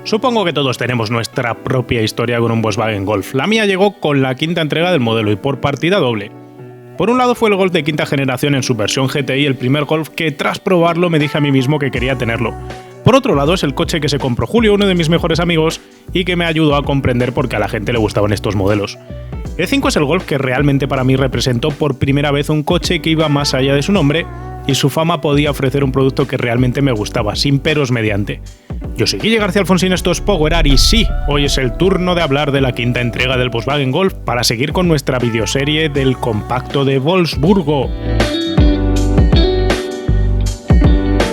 Supongo que todos tenemos nuestra propia historia con un Volkswagen Golf. La mía llegó con la quinta entrega del modelo y por partida doble. Por un lado fue el Golf de quinta generación en su versión GTI, el primer Golf que tras probarlo me dije a mí mismo que quería tenerlo. Por otro lado es el coche que se compró Julio, uno de mis mejores amigos, y que me ayudó a comprender por qué a la gente le gustaban estos modelos. El 5 es el Golf que realmente para mí representó por primera vez un coche que iba más allá de su nombre y su fama podía ofrecer un producto que realmente me gustaba, sin peros mediante. Yo soy Guille García Alfonsín, esto es Powerar y sí, hoy es el turno de hablar de la quinta entrega del Volkswagen Golf para seguir con nuestra videoserie del compacto de Wolfsburgo.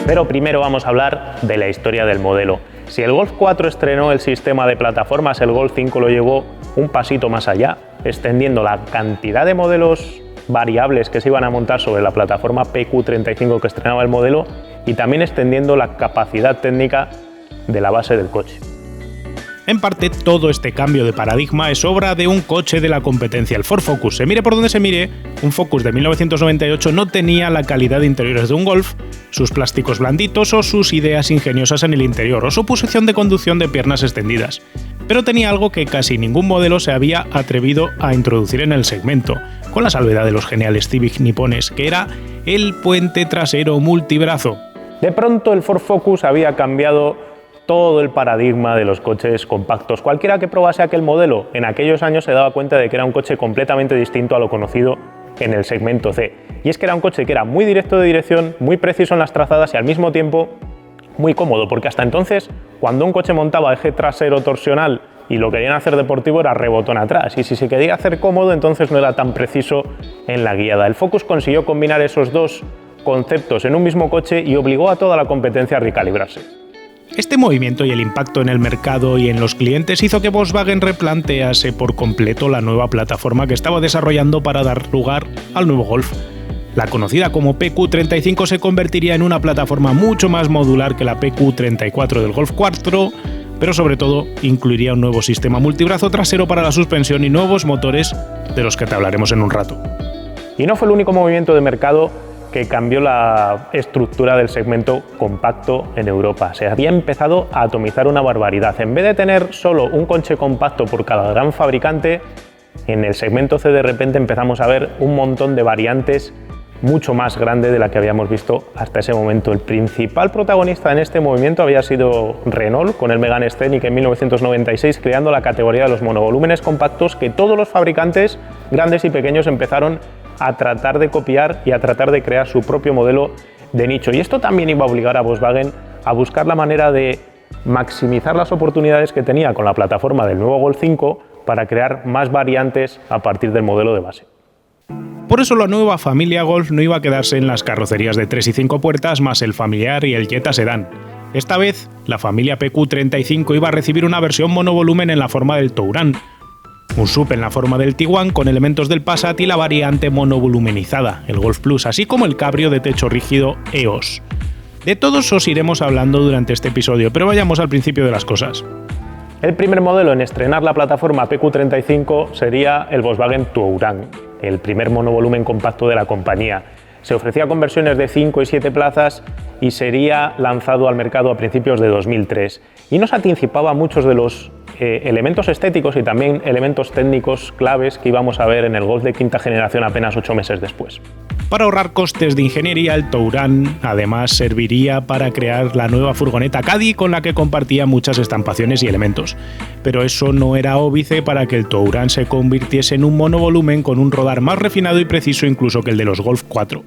Pero primero vamos a hablar de la historia del modelo. Si el Golf 4 estrenó el sistema de plataformas, el Golf 5 lo llevó un pasito más allá, extendiendo la cantidad de modelos variables que se iban a montar sobre la plataforma PQ35 que estrenaba el modelo y también extendiendo la capacidad técnica de la base del coche. En parte, todo este cambio de paradigma es obra de un coche de la competencia, el Ford Focus. Se mire por donde se mire, un Focus de 1998 no tenía la calidad de interiores de un Golf, sus plásticos blanditos o sus ideas ingeniosas en el interior o su posición de conducción de piernas extendidas. Pero tenía algo que casi ningún modelo se había atrevido a introducir en el segmento, con la salvedad de los geniales Civic nipones, que era el puente trasero multibrazo. De pronto el Ford Focus había cambiado todo el paradigma de los coches compactos. Cualquiera que probase aquel modelo en aquellos años se daba cuenta de que era un coche completamente distinto a lo conocido en el segmento C. Y es que era un coche que era muy directo de dirección, muy preciso en las trazadas y al mismo tiempo muy cómodo, porque hasta entonces, cuando un coche montaba eje trasero torsional y lo querían hacer deportivo era rebotón atrás, y si se quería hacer cómodo entonces no era tan preciso en la guiada. El Focus consiguió combinar esos dos conceptos en un mismo coche y obligó a toda la competencia a recalibrarse. Este movimiento y el impacto en el mercado y en los clientes hizo que Volkswagen replantease por completo la nueva plataforma que estaba desarrollando para dar lugar al nuevo Golf. La conocida como PQ35 se convertiría en una plataforma mucho más modular que la PQ34 del Golf 4, pero sobre todo incluiría un nuevo sistema multibrazo trasero para la suspensión y nuevos motores de los que te hablaremos en un rato. Y no fue el único movimiento de mercado que cambió la estructura del segmento compacto en Europa. Se había empezado a atomizar una barbaridad. En vez de tener solo un coche compacto por cada gran fabricante, en el segmento C de repente empezamos a ver un montón de variantes mucho más grande de la que habíamos visto hasta ese momento. El principal protagonista en este movimiento había sido Renault con el Megane Scenic en 1996, creando la categoría de los monovolúmenes compactos que todos los fabricantes, grandes y pequeños, empezaron a tratar de copiar y a tratar de crear su propio modelo de nicho. Y esto también iba a obligar a Volkswagen a buscar la manera de maximizar las oportunidades que tenía con la plataforma del nuevo Golf 5 para crear más variantes a partir del modelo de base. Por eso la nueva familia Golf no iba a quedarse en las carrocerías de 3 y 5 puertas más el familiar y el Jetta Sedán. Esta vez, la familia PQ35 iba a recibir una versión monovolumen en la forma del Touran, un SUV en la forma del Tiguan con elementos del Passat y la variante monovolumenizada, el Golf Plus, así como el cabrio de techo rígido EOS. De todos os iremos hablando durante este episodio, pero vayamos al principio de las cosas. El primer modelo en estrenar la plataforma PQ35 sería el Volkswagen Touran, el primer monovolumen compacto de la compañía. Se ofrecía con versiones de 5 y 7 plazas y sería lanzado al mercado a principios de 2003. Y nos anticipaba muchos de los elementos estéticos y también elementos técnicos claves que íbamos a ver en el Golf de quinta generación apenas 8 meses después. Para ahorrar costes de ingeniería, el Touran además serviría para crear la nueva furgoneta Caddy con la que compartía muchas estampaciones y elementos. Pero eso no era óbice para que el Touran se convirtiese en un monovolumen con un rodar más refinado y preciso incluso que el de los Golf 4.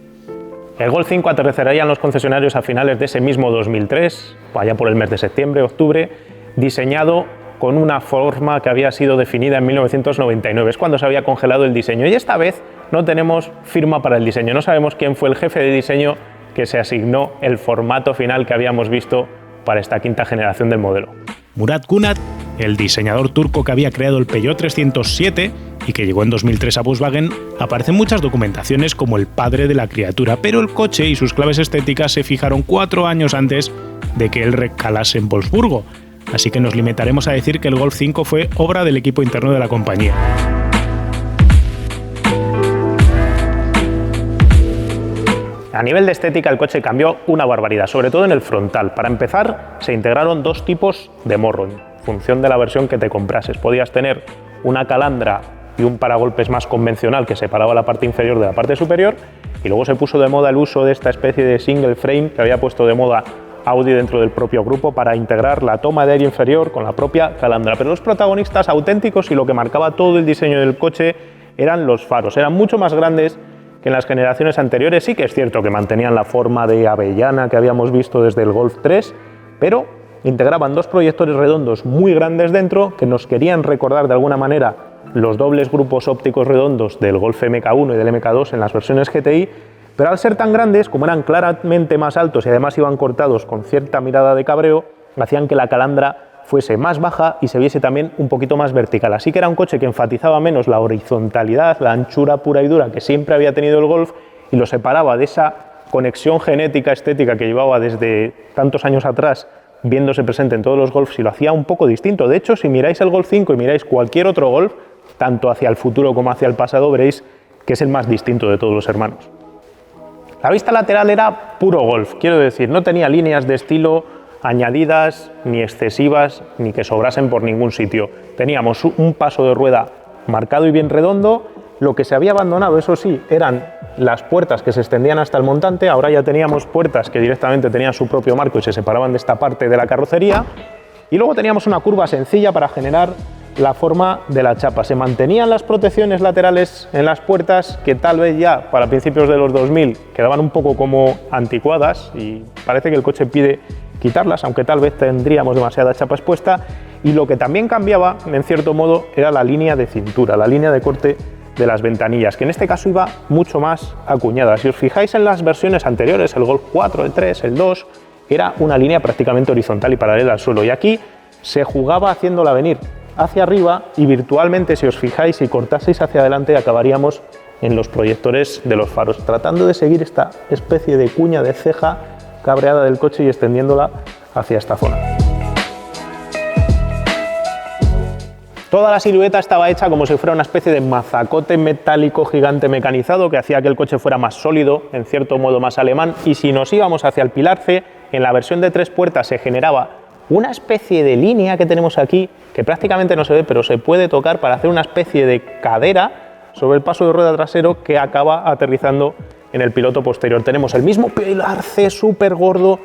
El Golf 5 aterrizaría en los concesionarios a finales de ese mismo 2003, allá por el mes de septiembre, octubre, diseñado con una forma que había sido definida en 1999, es cuando se había congelado el diseño. Y esta vez no tenemos firma para el diseño, no sabemos quién fue el jefe de diseño que se asignó el formato final que habíamos visto para esta quinta generación del modelo. Murat Kunat, el diseñador turco que había creado el Peugeot 307 y que llegó en 2003 a Volkswagen, aparece en muchas documentaciones como el padre de la criatura, pero el coche y sus claves estéticas se fijaron 4 años antes de que él recalase en Wolfsburgo, así que nos limitaremos a decir que el Golf 5 fue obra del equipo interno de la compañía. A nivel de estética el coche cambió una barbaridad, sobre todo en el frontal. Para empezar, se integraron dos tipos de morro, en función de la versión que te comprases. Podías tener una calandra y un paragolpes más convencional que separaba la parte inferior de la parte superior, y luego se puso de moda el uso de esta especie de single frame que había puesto de moda Audi dentro del propio grupo para integrar la toma de aire inferior con la propia calandra. Pero los protagonistas auténticos y lo que marcaba todo el diseño del coche eran los faros. Eran mucho más grandes que en las generaciones anteriores. Sí que es cierto que mantenían la forma de avellana que habíamos visto desde el Golf 3, pero integraban dos proyectores redondos muy grandes dentro que nos querían recordar de alguna manera los dobles grupos ópticos redondos del Golf MK1 y del MK2 en las versiones GTI, pero al ser tan grandes, como eran claramente más altos y además iban cortados con cierta mirada de cabreo, hacían que la calandra fuese más baja y se viese también un poquito más vertical. Así que era un coche que enfatizaba menos la horizontalidad, la anchura pura y dura que siempre había tenido el Golf, y lo separaba de esa conexión genética estética que llevaba desde tantos años atrás viéndose presente en todos los Golfs, y lo hacía un poco distinto. De hecho, si miráis el Golf 5 y miráis cualquier otro Golf, tanto hacia el futuro como hacia el pasado, veréis que es el más distinto de todos los hermanos. La vista lateral era puro Golf, quiero decir, no tenía líneas de estilo añadidas, ni excesivas, ni que sobrasen por ningún sitio. Teníamos un paso de rueda marcado y bien redondo. Lo que se había abandonado, eso sí, eran las puertas que se extendían hasta el montante. Ahora ya teníamos puertas que directamente tenían su propio marco y se separaban de esta parte de la carrocería. Y luego teníamos una curva sencilla para generar la forma de la chapa. Se mantenían las protecciones laterales en las puertas, que tal vez ya para principios de los 2000 quedaban un poco como anticuadas, y parece que el coche pide quitarlas, aunque tal vez tendríamos demasiada chapa expuesta. Y lo que también cambiaba, en cierto modo, era la línea de cintura, la línea de corte de las ventanillas, que en este caso iba mucho más acuñada. Si os fijáis en las versiones anteriores, el Golf 4, el 3, el 2, era una línea prácticamente horizontal y paralela al suelo, y aquí se jugaba haciéndola venir hacia arriba, y virtualmente, si os fijáis y cortaseis hacia adelante, acabaríamos en los proyectores de los faros, tratando de seguir esta especie de cuña de ceja cabreada del coche y extendiéndola hacia esta zona. Toda la silueta estaba hecha como si fuera una especie de mazacote metálico gigante mecanizado que hacía que el coche fuera más sólido, en cierto modo más alemán, y si nos íbamos hacia el pilar C, en la versión de 3 puertas se generaba una especie de línea que tenemos aquí, que prácticamente no se ve, pero se puede tocar para hacer una especie de cadera sobre el paso de rueda trasero que acaba aterrizando en el piloto posterior. Tenemos el mismo pilar C súper gordo,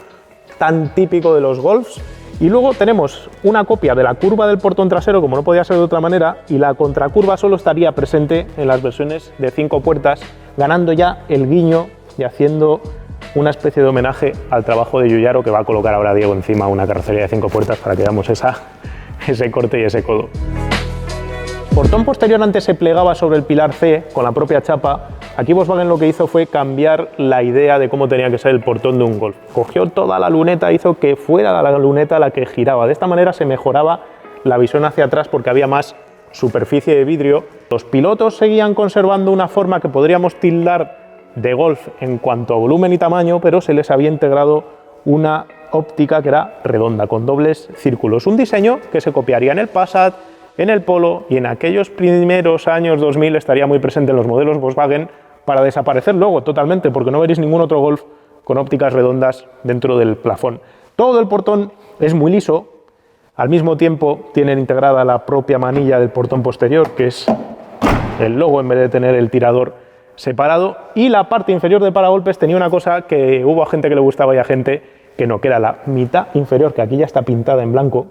tan típico de los Golfs, y luego tenemos una copia de la curva del portón trasero, como no podía ser de otra manera, y la contracurva solo estaría presente en las versiones de 5 puertas, ganando ya el guiño y haciendo una especie de homenaje al trabajo de Giugiaro, que va a colocar ahora Diego encima una carrocería de 5 puertas para que veamos ese corte y ese codo. El portón posterior antes se plegaba sobre el pilar C con la propia chapa. Aquí Volkswagen lo que hizo fue cambiar la idea de cómo tenía que ser el portón de un Golf. Cogió toda la luneta, hizo que fuera la luneta la que giraba. De esta manera se mejoraba la visión hacia atrás porque había más superficie de vidrio. Los pilotos seguían conservando una forma que podríamos tildar de Golf en cuanto a volumen y tamaño, pero se les había integrado una óptica que era redonda, con dobles círculos. Un diseño que se copiaría en el Passat, en el Polo, y en aquellos primeros años 2000 estaría muy presente en los modelos Volkswagen, para desaparecer luego totalmente, porque no veréis ningún otro Golf con ópticas redondas dentro del plafón. Todo el portón es muy liso, al mismo tiempo tienen integrada la propia manilla del portón posterior, que es el logo en vez de tener el tirador separado, y la parte inferior de paragolpes tenía una cosa que hubo a gente que le gustaba y a gente que no, que era la mitad inferior, que aquí ya está pintada en blanco,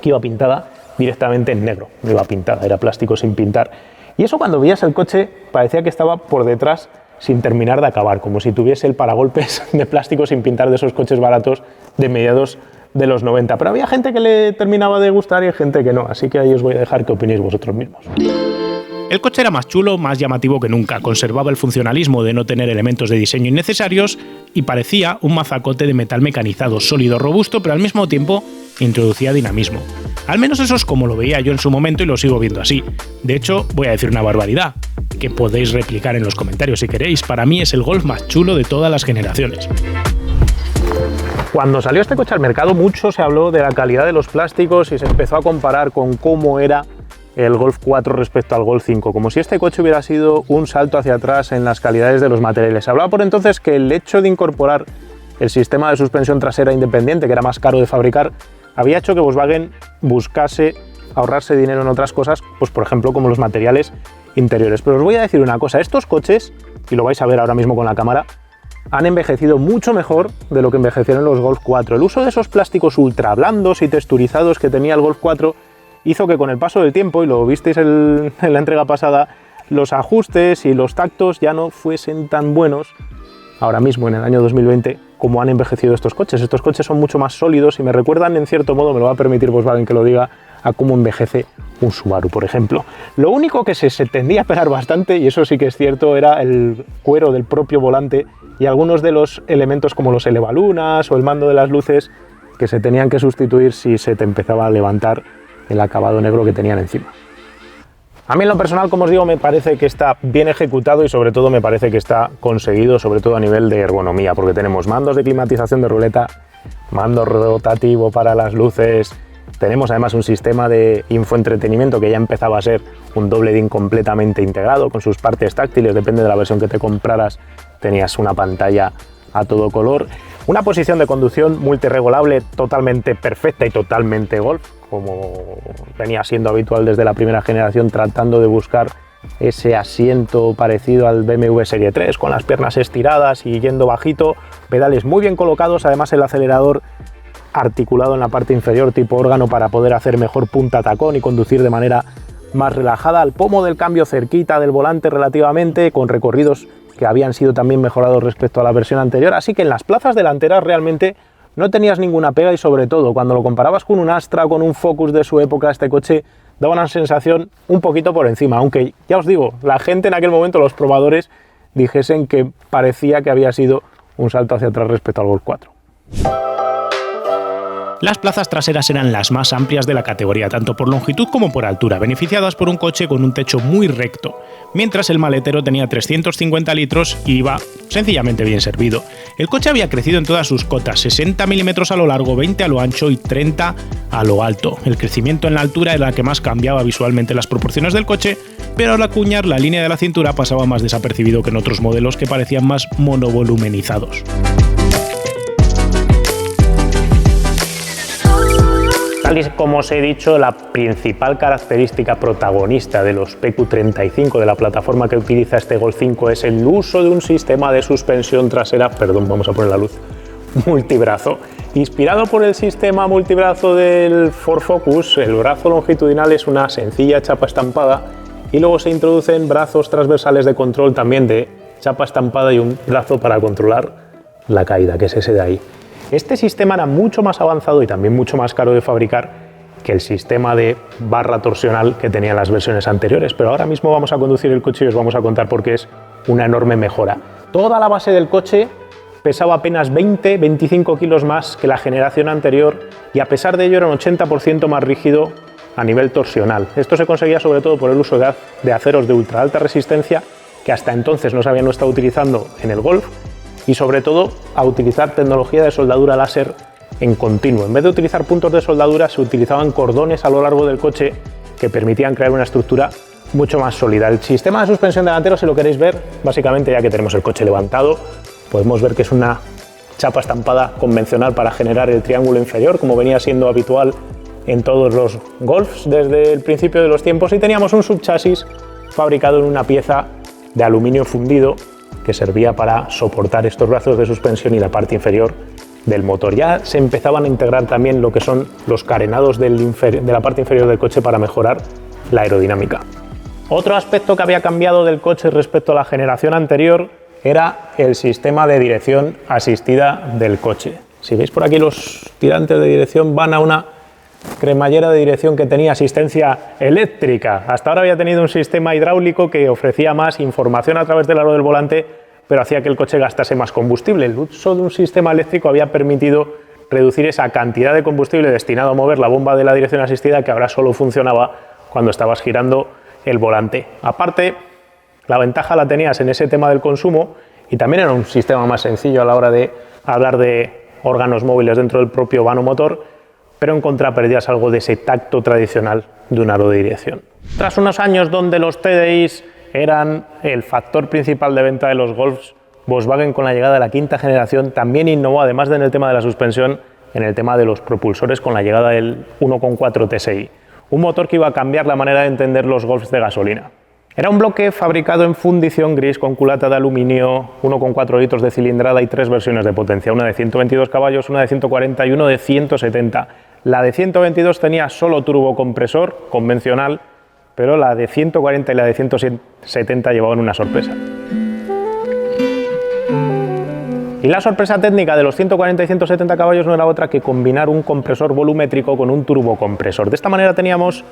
que iba pintada directamente en negro, no iba pintada, era plástico sin pintar. Y eso, cuando veías el coche, parecía que estaba por detrás sin terminar de acabar, como si tuviese el paragolpes de plástico sin pintar, de esos coches baratos de mediados de los 90. Pero había gente que le terminaba de gustar y gente que no, así que ahí os voy a dejar que opinéis vosotros mismos. El coche era más chulo, más llamativo que nunca, conservaba el funcionalismo de no tener elementos de diseño innecesarios y parecía un mazacote de metal mecanizado, sólido, robusto, pero al mismo tiempo introducía dinamismo. Al menos eso es como lo veía yo en su momento y lo sigo viendo así. De hecho, voy a decir una barbaridad, que podéis replicar en los comentarios si queréis. Para mí es el Golf más chulo de todas las generaciones. Cuando salió este coche al mercado, mucho se habló de la calidad de los plásticos y se empezó a comparar con cómo era el Golf 4 respecto al Golf 5, como si este coche hubiera sido un salto hacia atrás en las calidades de los materiales. Se hablaba por entonces que el hecho de incorporar el sistema de suspensión trasera independiente, que era más caro de fabricar, había hecho que Volkswagen buscase ahorrarse dinero en otras cosas, pues por ejemplo como los materiales interiores. Pero os voy a decir una cosa, estos coches, y lo vais a ver ahora mismo con la cámara, han envejecido mucho mejor de lo que envejecieron los Golf 4. El uso de esos plásticos ultra blandos y texturizados que tenía el Golf 4 hizo que con el paso del tiempo, y lo visteis en la entrega pasada, los ajustes y los tactos ya no fuesen tan buenos ahora mismo en el año 2020 como han envejecido estos coches. Estos coches son mucho más sólidos y me recuerdan, en cierto modo, me lo va a permitir Volkswagen que lo diga, a cómo envejece un Subaru, por ejemplo. Lo único que se tendía a pegar bastante, y eso sí que es cierto, era el cuero del propio volante y algunos de los elementos como los elevalunas o el mando de las luces que se tenían que sustituir si se te empezaba a levantar el acabado negro que tenían encima. A mí en lo personal, como os digo, me parece que está bien ejecutado y sobre todo me parece que está conseguido, sobre todo a nivel de ergonomía, porque tenemos mandos de climatización de ruleta, mando rotativo para las luces, tenemos además un sistema de infoentretenimiento que ya empezaba a ser un doble DIN completamente integrado con sus partes táctiles, depende de la versión que te compraras, tenías una pantalla a todo color, una posición de conducción multirregulable totalmente perfecta y totalmente Golf, como venía siendo habitual desde la primera generación, tratando de buscar ese asiento parecido al BMW Serie 3, con las piernas estiradas y yendo bajito, pedales muy bien colocados, además el acelerador articulado en la parte inferior tipo órgano para poder hacer mejor punta tacón y conducir de manera más relajada, al pomo del cambio cerquita del volante relativamente, con recorridos que habían sido también mejorados respecto a la versión anterior, así que en las plazas delanteras realmente no tenías ninguna pega y sobre todo cuando lo comparabas con un Astra, con un Focus de su época, este coche daba una sensación un poquito por encima, aunque ya os digo, la gente en aquel momento, los probadores, dijesen que parecía que había sido un salto hacia atrás respecto al Golf 4. Las plazas traseras eran las más amplias de la categoría, tanto por longitud como por altura, beneficiadas por un coche con un techo muy recto, mientras el maletero tenía 350 litros y iba sencillamente bien servido. El coche había crecido en todas sus cotas, 60 milímetros a lo largo, 20 a lo ancho y 30 a lo alto. El crecimiento en la altura era la que más cambiaba visualmente las proporciones del coche, pero al acuñar la línea de la cintura pasaba más desapercibido que en otros modelos que parecían más monovolumenizados. Tal y como os he dicho, la principal característica protagonista de los PQ35 de la plataforma que utiliza este Golf 5 es el uso de un sistema de suspensión trasera, vamos a poner la luz, multibrazo. Inspirado por el sistema multibrazo del Ford Focus, el brazo longitudinal es una sencilla chapa estampada y luego se introducen brazos transversales de control también de chapa estampada y un brazo para controlar la caída, que es ese de ahí. Este sistema era mucho más avanzado y también mucho más caro de fabricar que el sistema de barra torsional que tenían las versiones anteriores, pero ahora mismo vamos a conducir el coche y os vamos a contar por qué es una enorme mejora. Toda la base del coche pesaba apenas 20-25 kilos más que la generación anterior y a pesar de ello era un 80% más rígido a nivel torsional. Esto se conseguía sobre todo por el uso de aceros de ultra alta resistencia que hasta entonces no se habían estado utilizando en el Golf, y sobre todo a utilizar tecnología de soldadura láser en continuo. En vez de utilizar puntos de soldadura se utilizaban cordones a lo largo del coche que permitían crear una estructura mucho más sólida. El sistema de suspensión delantero, si lo queréis ver, básicamente ya que tenemos el coche levantado, podemos ver que es una chapa estampada convencional para generar el triángulo inferior, como venía siendo habitual en todos los Golfs desde el principio de los tiempos, y teníamos un subchasis fabricado en una pieza de aluminio fundido que servía para soportar estos brazos de suspensión y la parte inferior del motor. Ya se empezaban a integrar también lo que son los carenados de la parte inferior del coche para mejorar la aerodinámica. Otro aspecto que había cambiado del coche respecto a la generación anterior era el sistema de dirección asistida del coche. Si veis por aquí, los tirantes de dirección van a una cremallera de dirección que tenía asistencia eléctrica. Hasta ahora había tenido un sistema hidráulico que ofrecía más información a través del aro del volante, pero hacía que el coche gastase más combustible. El uso de un sistema eléctrico había permitido reducir esa cantidad de combustible destinado a mover la bomba de la dirección asistida, que ahora solo funcionaba cuando estabas girando el volante. Aparte, la ventaja la tenías en ese tema del consumo y también era un sistema más sencillo a la hora de hablar de órganos móviles dentro del propio vano motor, pero en contra perdías algo de ese tacto tradicional de un aro de dirección. Tras unos años donde los TDIs eran el factor principal de venta de los Golfs, Volkswagen con la llegada de la quinta generación también innovó, además de en el tema de la suspensión, en el tema de los propulsores con la llegada del 1.4 TSI, un motor que iba a cambiar la manera de entender los Golfs de gasolina. Era un bloque fabricado en fundición gris con culata de aluminio, 1,4 litros de cilindrada y 3 versiones de potencia, una de 122 caballos, una de 140 y uno de 170. La de 122 tenía solo turbocompresor convencional, pero la de 140 y la de 170 llevaban una sorpresa. Y la sorpresa técnica de los 140 y 170 caballos no era otra que combinar un compresor volumétrico con un turbocompresor. De esta manera teníamos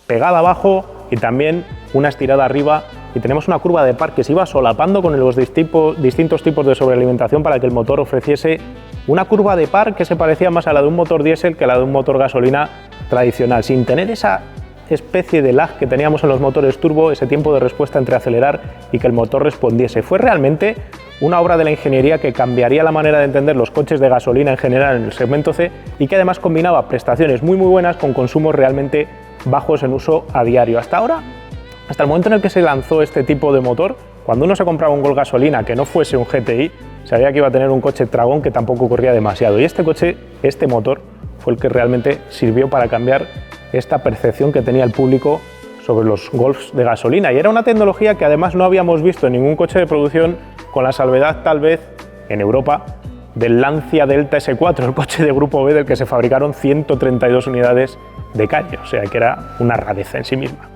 pegada abajo y también una estirada arriba, y tenemos una curva de par que se iba solapando con los distintos tipos de sobrealimentación para que el motor ofreciese una curva de par que se parecía más a la de un motor diésel que a la de un motor gasolina tradicional, sin tener esa especie de lag que teníamos en los motores turbo, ese tiempo de respuesta entre acelerar y que el motor respondiese. Fue realmente una obra de la ingeniería que cambiaría la manera de entender los coches de gasolina en general en el segmento C, y que además combinaba prestaciones muy buenas con consumos realmente bajos en uso a diario. Hasta ahora, hasta el momento en el que se lanzó este tipo de motor, cuando uno se compraba un Golf gasolina que no fuese un GTI, sabía que iba a tener un coche tragón que tampoco corría demasiado, y este motor fue el que realmente sirvió para cambiar esta percepción que tenía el público sobre los Golfs de gasolina, y era una tecnología que además no habíamos visto en ningún coche de producción, con la salvedad tal vez en Europa del Lancia Delta S4, el coche de grupo B del que se fabricaron 132 unidades de calle, o sea que era una rareza en sí misma.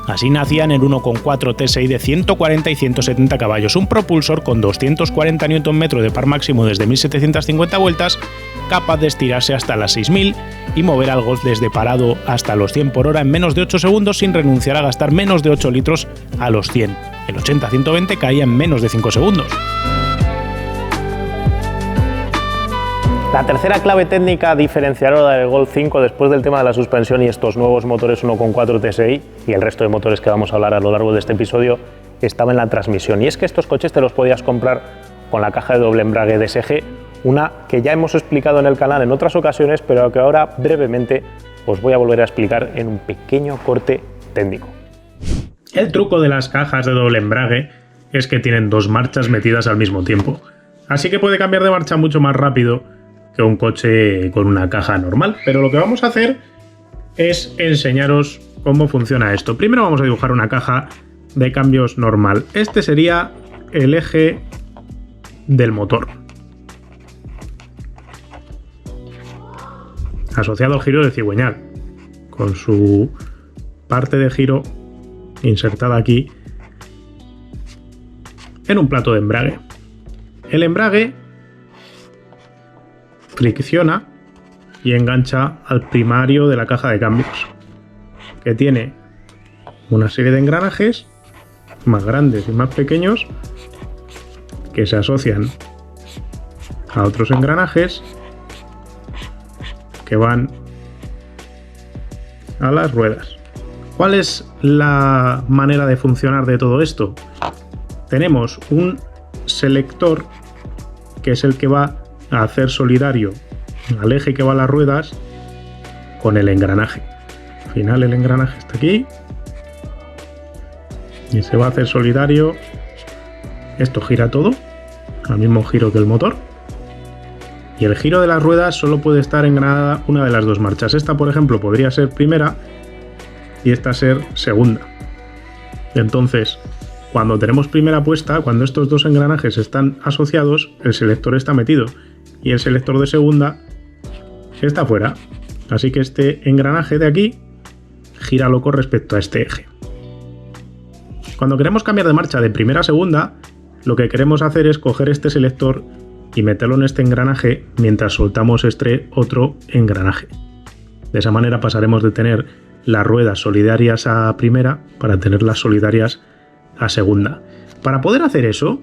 Así nacían el 1.4 TSI de 140 y 170 caballos, un propulsor con 240 Nm de par máximo desde 1750 vueltas, capaz de estirarse hasta las 6000 y mover al Golf desde parado hasta los 100 por hora en menos de 8 segundos sin renunciar a gastar menos de 8 litros a los 100. El 80-120 caía en menos de 5 segundos. La tercera clave técnica diferenciadora del Golf 5 después del tema de la suspensión y estos nuevos motores 1.4 TSI y el resto de motores que vamos a hablar a lo largo de este episodio estaba en la transmisión, y es que estos coches te los podías comprar con la caja de doble embrague DSG, una que ya hemos explicado en el canal en otras ocasiones, pero que ahora brevemente os voy a volver a explicar en un pequeño corte técnico. El truco de las cajas de doble embrague es que tienen dos marchas metidas al mismo tiempo, así que puede cambiar de marcha mucho más rápido que un coche con una caja normal. Pero lo que vamos a hacer es enseñaros cómo funciona esto. Primero vamos a dibujar una caja de cambios normal. Este sería el eje del motor, asociado al giro de cigüeñal, con su parte de giro insertada aquí en un plato de embrague. El embrague fricciona y engancha al primario de la caja de cambios, que tiene una serie de engranajes más grandes y más pequeños que se asocian a otros engranajes que van a las ruedas. ¿Cuál es la manera de funcionar de todo esto? Tenemos un selector que es el que va a hacer solidario al eje que va a las ruedas con el engranaje. Al final el engranaje está aquí y se va a hacer solidario. Esto gira todo al mismo giro que el motor, y el giro de las ruedas solo puede estar engranada una de las dos marchas. Esta, por ejemplo, podría ser primera y esta ser segunda. Entonces, cuando tenemos primera puesta, cuando estos dos engranajes están asociados, el selector está metido y el selector de segunda está fuera. Así que este engranaje de aquí gira loco respecto a este eje. Cuando queremos cambiar de marcha de primera a segunda, lo que queremos hacer es coger este selector y meterlo en este engranaje mientras soltamos este otro engranaje. De esa manera pasaremos de tener las ruedas solidarias a primera para tenerlas solidarias a segunda. Para poder hacer eso,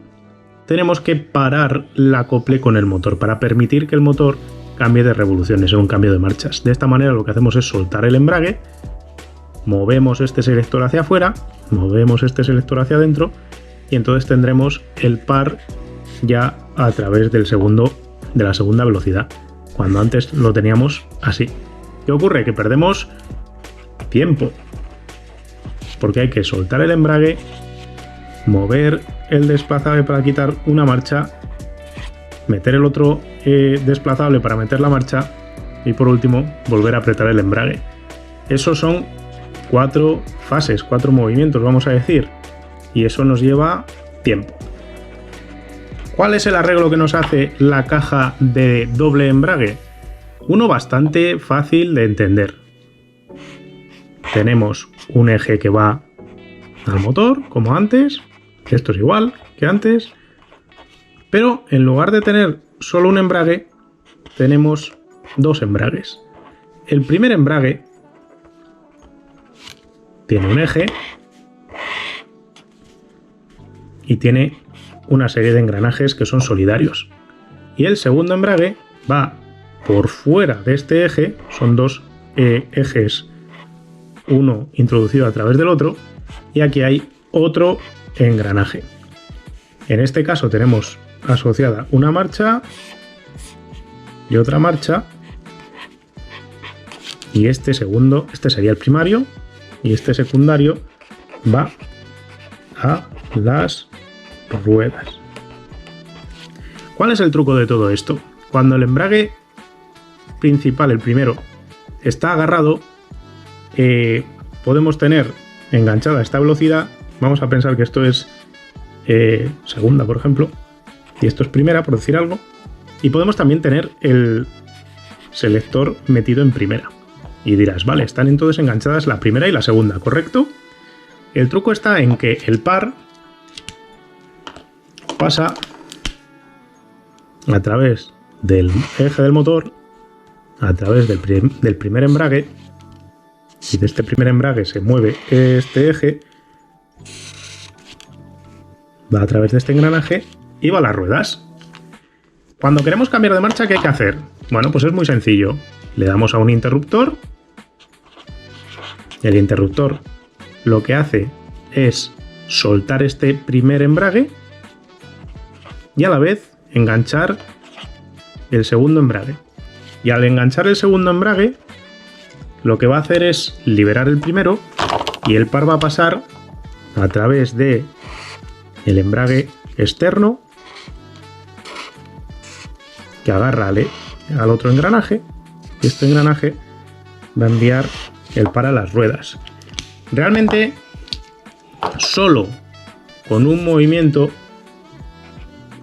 tenemos que parar el acople con el motor para permitir que el motor cambie de revoluciones en un cambio de marchas. De esta manera lo que hacemos es soltar el embrague, movemos este selector hacia afuera, movemos este selector hacia adentro, y entonces tendremos el par ya a través de la segunda velocidad. cuando antes lo teníamos así. ¿Qué ocurre? Que perdemos tiempo, porque hay que soltar el embrague, mover el desplazable para quitar una marcha, meter el otro desplazable para meter la marcha y por último volver a apretar el embrague. Esos son 4 fases, 4 movimientos, vamos a decir, y eso nos lleva tiempo. ¿Cuál es el arreglo que nos hace la caja de doble embrague? Uno bastante fácil de entender. Tenemos un eje que va al motor, como antes, esto es igual que antes, pero en lugar de tener solo un embrague, tenemos 2 embragues. El primer embrague tiene un eje y tiene una serie de engranajes que son solidarios. Y el segundo embrague va por fuera de este eje, son 2 ejes, uno introducido a través del otro, y aquí hay otro engranaje. En este caso tenemos asociada una marcha y otra marcha, y este sería el primario, y este secundario va a las ruedas. ¿Cuál es el truco de todo esto? Cuando el embrague principal, el primero, está agarrado, podemos tener enganchada esta velocidad. Vamos a pensar que esto es segunda, por ejemplo, y esto es primera, por decir algo, y podemos también tener el selector metido en primera. Y dirás, vale, están entonces enganchadas la primera y la segunda, ¿correcto? El truco está en que el par pasa a través del eje del motor, a través del primer embrague, y de este primer embrague se mueve este eje, va a través de este engranaje y va a las ruedas. Cuando queremos cambiar de marcha, ¿qué hay que hacer? Bueno, pues es muy sencillo. Le damos a un interruptor. El interruptor lo que hace es soltar este primer embrague y a la vez enganchar el segundo embrague. Y al enganchar el segundo embrague, lo que va a hacer es liberar el primero y el par va a pasar a través de el embrague externo que agarra al otro engranaje, y este engranaje va a enviar el par a las ruedas. Realmente, solo con un movimiento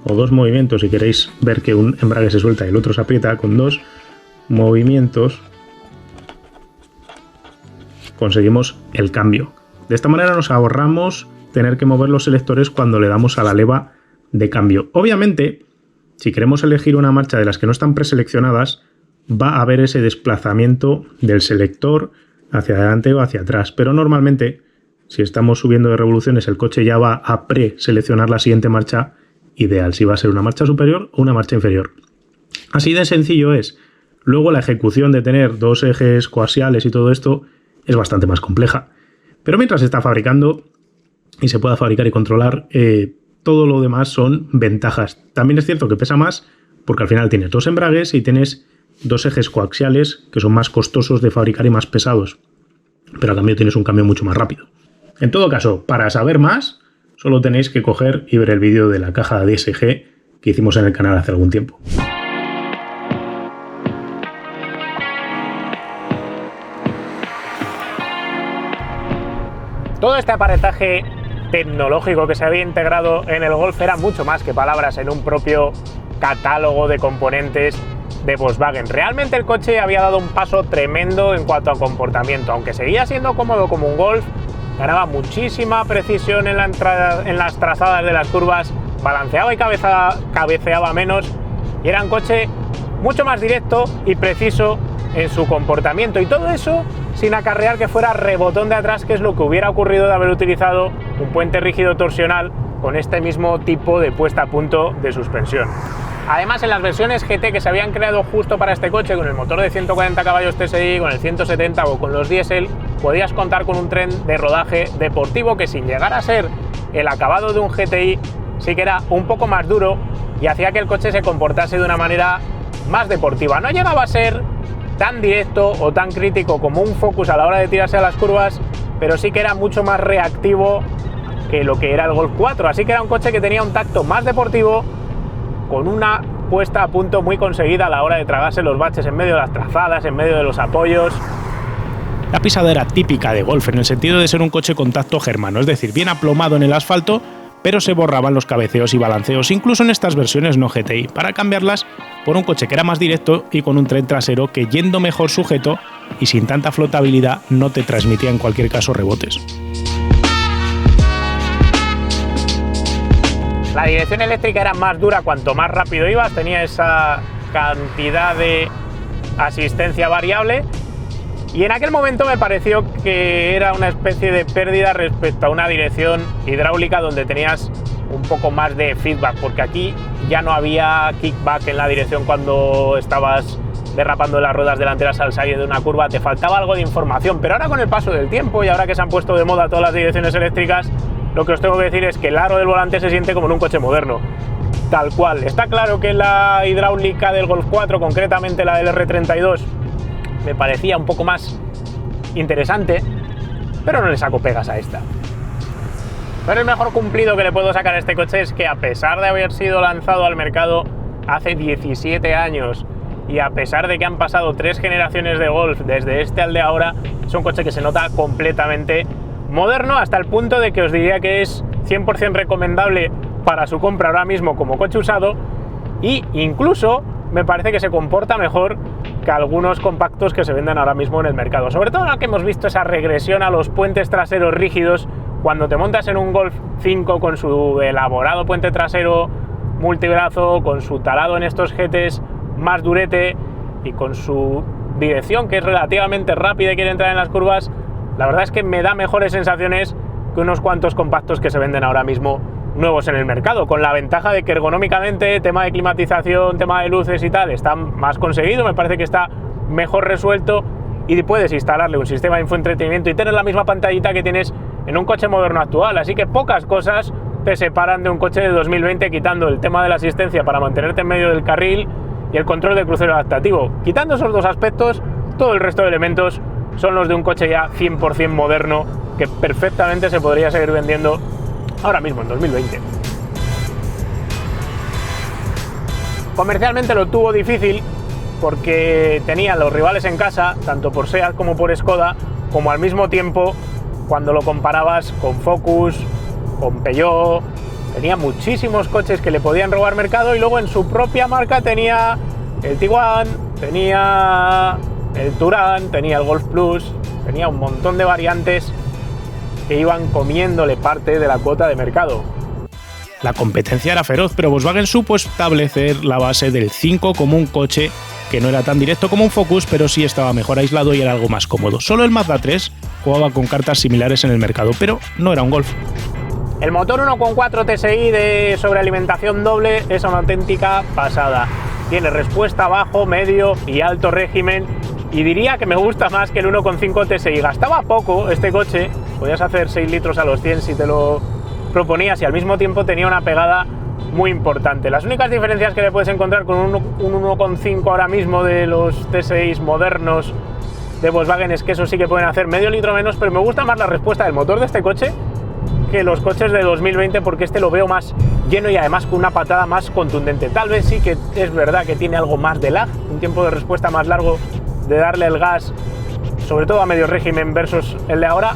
o 2 movimientos, si queréis ver que un embrague se suelta y el otro se aprieta, con 2 movimientos conseguimos el cambio. De esta manera nos ahorramos tener que mover los selectores cuando le damos a la leva de cambio. Obviamente, si queremos elegir una marcha de las que no están preseleccionadas, va a haber ese desplazamiento del selector hacia adelante o hacia atrás, pero normalmente, si estamos subiendo de revoluciones, el coche ya va a preseleccionar la siguiente marcha ideal, si va a ser una marcha superior o una marcha inferior. Así de sencillo es. Luego la ejecución de tener 2 ejes coaxiales y todo esto es bastante más compleja. Pero mientras se está fabricando y se pueda fabricar y controlar, todo lo demás son ventajas. También es cierto que pesa más porque al final tienes 2 embragues y tienes 2 ejes coaxiales que son más costosos de fabricar y más pesados. Pero a cambio tienes un cambio mucho más rápido. En todo caso, para saber más, solo tenéis que coger y ver el vídeo de la caja DSG que hicimos en el canal hace algún tiempo. Todo este aparataje tecnológico que se había integrado en el Golf era mucho más que palabras en un propio catálogo de componentes de Volkswagen. Realmente el coche había dado un paso tremendo en cuanto a comportamiento. Aunque seguía siendo cómodo como un Golf, ganaba muchísima precisión en las trazadas de las curvas, balanceaba y cabeceaba menos, y era un coche mucho más directo y preciso en su comportamiento, y todo eso sin acarrear que fuera rebotón de atrás, que es lo que hubiera ocurrido de haber utilizado un puente rígido torsional con este mismo tipo de puesta a punto de suspensión. Además, en las versiones GT que se habían creado justo para este coche, con el motor de 140 caballos TSI, con el 170 o con los diésel, podías contar con un tren de rodaje deportivo que, sin llegar a ser el acabado de un GTI, sí que era un poco más duro y hacía que el coche se comportase de una manera más deportiva. No llegaba a ser tan directo o tan crítico como un Focus a la hora de tirarse a las curvas, pero sí que era mucho más reactivo que lo que era el Golf 4, así que era un coche que tenía un tacto más deportivo, con una puesta a punto muy conseguida a la hora de tragarse los baches en medio de las trazadas, en medio de los apoyos. La pisada era típica de Golf en el sentido de ser un coche con tacto germano, es decir, bien aplomado en el asfalto, pero se borraban los cabeceos y balanceos, incluso en estas versiones no GTI, para cambiarlas por un coche que era más directo y con un tren trasero que, yendo mejor sujeto y sin tanta flotabilidad, no te transmitía en cualquier caso rebotes. La dirección eléctrica era más dura cuanto más rápido ibas, tenía esa cantidad de asistencia variable, y en aquel momento me pareció que era una especie de pérdida respecto a una dirección hidráulica donde tenías un poco más de feedback, porque aquí ya no había kickback en la dirección cuando estabas derrapando las ruedas delanteras al salir de una curva, te faltaba algo de información. Pero ahora, con el paso del tiempo y ahora que se han puesto de moda todas las direcciones eléctricas, lo que os tengo que decir es que el aro del volante se siente como en un coche moderno, tal cual. Está claro que la hidráulica del Golf 4, concretamente la del R32, me parecía un poco más interesante, pero no le saco pegas a esta. Pero el mejor cumplido que le puedo sacar a este coche es que, a pesar de haber sido lanzado al mercado hace 17 años y a pesar de que han pasado 3 generaciones de Golf desde este al de ahora, es un coche que se nota completamente moderno, hasta el punto de que os diría que es 100% recomendable para su compra ahora mismo como coche usado, y incluso me parece que se comporta mejor que algunos compactos que se venden ahora mismo en el mercado, sobre todo ahora que hemos visto esa regresión a los puentes traseros rígidos. Cuando te montas en un Golf 5 con su elaborado puente trasero multibrazo, con su talado en estos GTs más durete y con su dirección que es relativamente rápida y quiere entrar en las curvas, la verdad es que me da mejores sensaciones que unos cuantos compactos que se venden ahora mismo nuevos en el mercado, con la ventaja de que ergonómicamente, tema de climatización, tema de luces y tal, está más conseguido, me parece que está mejor resuelto, y puedes instalarle un sistema de infoentretenimiento y tener la misma pantallita que tienes en un coche moderno actual, así que pocas cosas te separan de un coche de 2020, quitando el tema de la asistencia para mantenerte en medio del carril y el control de crucero adaptativo. Quitando esos dos aspectos, todo el resto de elementos son los de un coche ya 100% moderno, que perfectamente se podría seguir vendiendo ahora mismo, en 2020. Comercialmente lo tuvo difícil porque tenía los rivales en casa, tanto por SEAT como por Skoda, como al mismo tiempo, cuando lo comparabas con Focus, con Peugeot, tenía muchísimos coches que le podían robar mercado, y luego en su propia marca tenía el Tiguan, tenía el Touran, tenía el Golf Plus, tenía un montón de variantes que iban comiéndole parte de la cuota de mercado. La competencia era feroz, pero Volkswagen supo establecer la base del 5 como un coche que no era tan directo como un Focus, pero sí estaba mejor aislado y era algo más cómodo. Solo el Mazda 3 jugaba con cartas similares en el mercado, pero no era un Golf. El motor 1.4 TSI de sobrealimentación doble es una auténtica pasada. Tiene respuesta bajo, medio y alto régimen, y diría que me gusta más que el 1.5 TSI. Gastaba poco este coche, podías hacer 6 litros a los 100 si te lo proponías, y al mismo tiempo tenía una pegada muy importante. Las únicas diferencias que le puedes encontrar con un 1.5 ahora mismo de los TSIs modernos de Volkswagen es que eso sí que pueden hacer medio litro menos, pero me gusta más la respuesta del motor de este coche que los coches de 2020, porque este lo veo más lleno y además con una patada más contundente. Tal vez sí que es verdad que tiene algo más de lag, un tiempo de respuesta más largo de darle el gas, sobre todo a medio régimen versus el de ahora,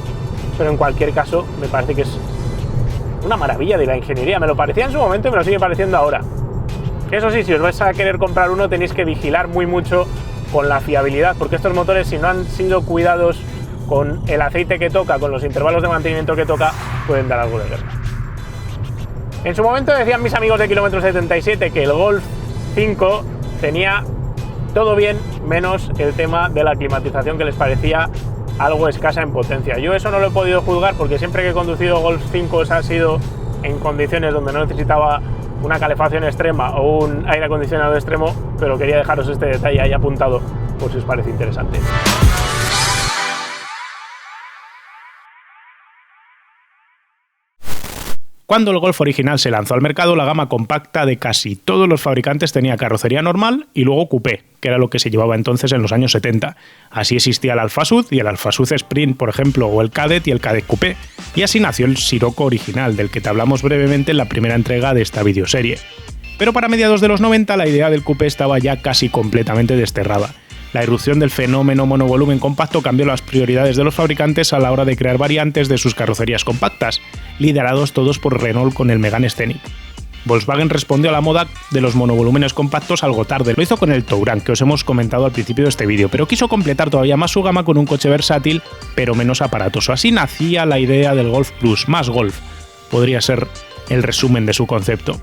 pero en cualquier caso me parece que es una maravilla de la ingeniería. Me lo parecía en su momento y me lo sigue pareciendo ahora. Eso sí, si os vais a querer comprar uno tenéis que vigilar muy mucho con la fiabilidad, porque estos motores, si no han sido cuidados con el aceite que toca, con los intervalos de mantenimiento que toca, pueden dar algo de guerra. En su momento decían mis amigos de Kilómetro 77 que el Golf 5 tenía todo bien, menos el tema de la climatización, que les parecía algo escasa en potencia. Yo eso no lo he podido juzgar, porque siempre que he conducido Golf 5 ha sido en condiciones donde no necesitaba una calefacción extrema o un aire acondicionado extremo, pero quería dejaros este detalle ahí apuntado por si os parece interesante. Cuando el Golf original se lanzó al mercado, la gama compacta de casi todos los fabricantes tenía carrocería normal y luego coupé, que era lo que se llevaba entonces en los años 70. Así existía el Alfa Sud y el Alfa Sud Sprint, por ejemplo, o el Kadett y el Kadett Coupé. Y así nació el Scirocco original, del que te hablamos brevemente en la primera entrega de esta videoserie. Pero para mediados de los 90 la idea del coupé estaba ya casi completamente desterrada. La irrupción del fenómeno monovolumen compacto cambió las prioridades de los fabricantes a la hora de crear variantes de sus carrocerías compactas, liderados todos por Renault con el Megane Scenic. Volkswagen respondió a la moda de los monovolúmenes compactos algo tarde, lo hizo con el Touran, que os hemos comentado al principio de este vídeo, pero quiso completar todavía más su gama con un coche versátil, pero menos aparatoso. Así nacía la idea del Golf Plus, más Golf, podría ser el resumen de su concepto.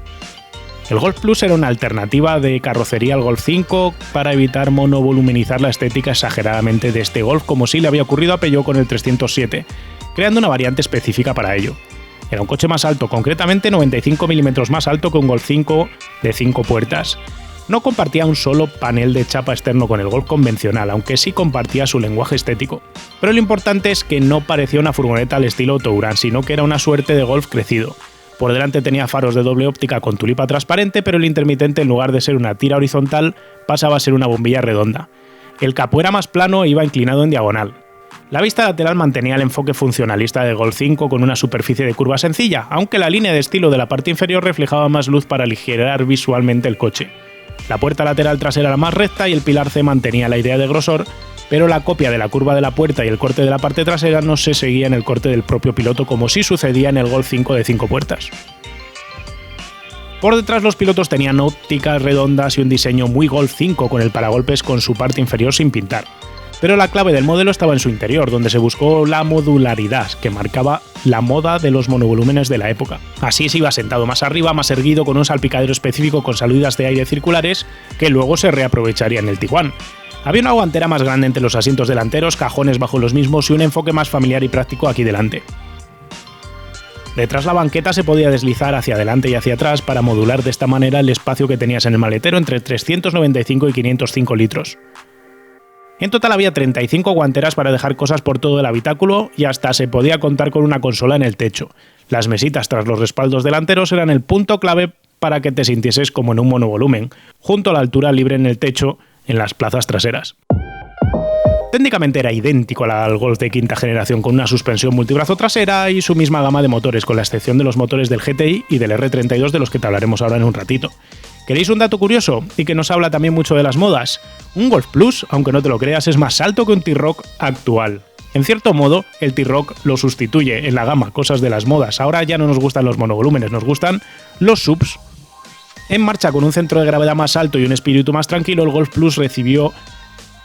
El Golf Plus era una alternativa de carrocería al Golf 5 para evitar monovolumenizar la estética exageradamente de este Golf, como sí le había ocurrido a Peugeot con el 307, creando una variante específica para ello. Era un coche más alto, concretamente 95 milímetros más alto que un Golf 5 de 5 puertas. No compartía un solo panel de chapa externo con el Golf convencional, aunque sí compartía su lenguaje estético. Pero lo importante es que no parecía una furgoneta al estilo Touran, sino que era una suerte de Golf crecido. Por delante tenía faros de doble óptica con tulipa transparente, pero el intermitente, en lugar de ser una tira horizontal, pasaba a ser una bombilla redonda. El capó era más plano e iba inclinado en diagonal. La vista lateral mantenía el enfoque funcionalista del Golf 5 con una superficie de curva sencilla, aunque la línea de estilo de la parte inferior reflejaba más luz para aligerar visualmente el coche. La puerta lateral trasera era más recta y el pilar C mantenía la idea de grosor, pero la copia de la curva de la puerta y el corte de la parte trasera no se seguía en el corte del propio piloto como sí sucedía en el Golf 5 de 5 puertas. Por detrás los pilotos tenían ópticas redondas y un diseño muy Golf 5 con el paragolpes con su parte inferior sin pintar. Pero la clave del modelo estaba en su interior, donde se buscó la modularidad, que marcaba la moda de los monovolúmenes de la época. Así se iba sentado más arriba, más erguido, con un salpicadero específico con salidas de aire circulares que luego se reaprovecharía en el Tiguan. Había una guantera más grande entre los asientos delanteros, cajones bajo los mismos y un enfoque más familiar y práctico aquí delante. Detrás la banqueta se podía deslizar hacia adelante y hacia atrás para modular de esta manera el espacio que tenías en el maletero entre 395 y 505 litros. En total había 35 guanteras para dejar cosas por todo el habitáculo y hasta se podía contar con una consola en el techo. Las mesitas tras los respaldos delanteros eran el punto clave para que te sintieses como en un monovolumen, junto a la altura libre en el techo en las plazas traseras. Técnicamente era idéntico al Golf de quinta generación con una suspensión multibrazo trasera y su misma gama de motores, con la excepción de los motores del GTI y del R32 de los que te hablaremos ahora en un ratito. ¿Queréis un dato curioso y que nos habla también mucho de las modas? Un Golf Plus, aunque no te lo creas, es más alto que un T-Roc actual. En cierto modo, el T-Roc lo sustituye en la gama, cosas de las modas. Ahora ya no nos gustan los monovolúmenes, nos gustan los SUVs. En marcha con un centro de gravedad más alto y un espíritu más tranquilo, el Golf Plus recibió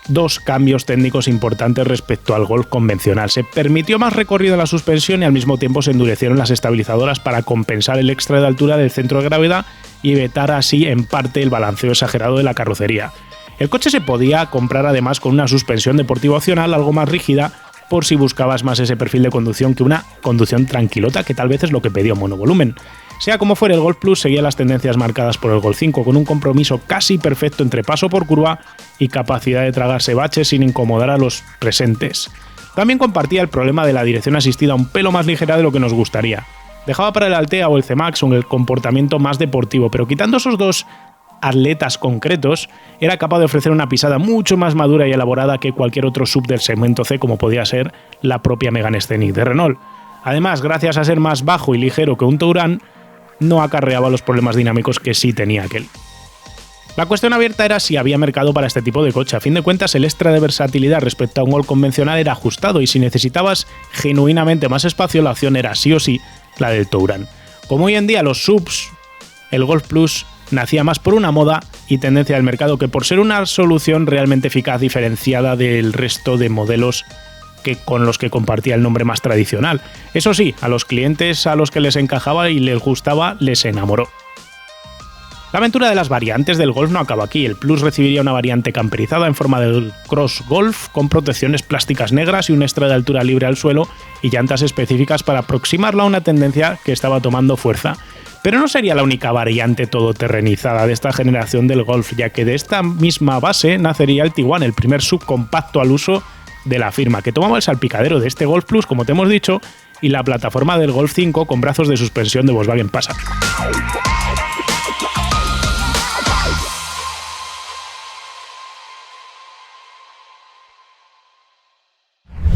dos cambios técnicos importantes respecto al Golf convencional. Se permitió más recorrido en la suspensión y al mismo tiempo se endurecieron las estabilizadoras para compensar el extra de altura del centro de gravedad y evitar así en parte el balanceo exagerado de la carrocería. El coche se podía comprar además con una suspensión deportiva opcional algo más rígida por si buscabas más ese perfil de conducción que una conducción tranquilota, que tal vez es lo que pedía un monovolumen. Sea como fuera, el Golf Plus seguía las tendencias marcadas por el Golf 5, con un compromiso casi perfecto entre paso por curva y capacidad de tragarse baches sin incomodar a los presentes. También compartía el problema de la dirección asistida un pelo más ligera de lo que nos gustaría. Dejaba para el Altea o el C-Max un comportamiento más deportivo, pero quitando esos dos atletas concretos, era capaz de ofrecer una pisada mucho más madura y elaborada que cualquier otro sub del segmento C, como podía ser la propia Megane Scenic de Renault. Además, gracias a ser más bajo y ligero que un Touran, no acarreaba los problemas dinámicos que sí tenía aquel. La cuestión abierta era si había mercado para este tipo de coche. A fin de cuentas, el extra de versatilidad respecto a un Golf convencional era ajustado y si necesitabas genuinamente más espacio, la opción era sí o sí la del Touran. Como hoy en día los subs, el Golf Plus nacía más por una moda y tendencia del mercado que por ser una solución realmente eficaz diferenciada del resto de modelos con los que compartía el nombre más tradicional. Eso sí, a los clientes a los que les encajaba y les gustaba, les enamoró. La aventura de las variantes del Golf no acaba aquí. El Plus recibiría una variante camperizada en forma del Cross Golf con protecciones plásticas negras y un extra de altura libre al suelo y llantas específicas para aproximarlo a una tendencia que estaba tomando fuerza. Pero no sería la única variante todoterrenizada de esta generación del Golf, ya que de esta misma base nacería el Tiguan, el primer subcompacto al uso de la firma, que tomaba el salpicadero de este Golf Plus, como te hemos dicho, y la plataforma del Golf 5 con brazos de suspensión de Volkswagen Passat.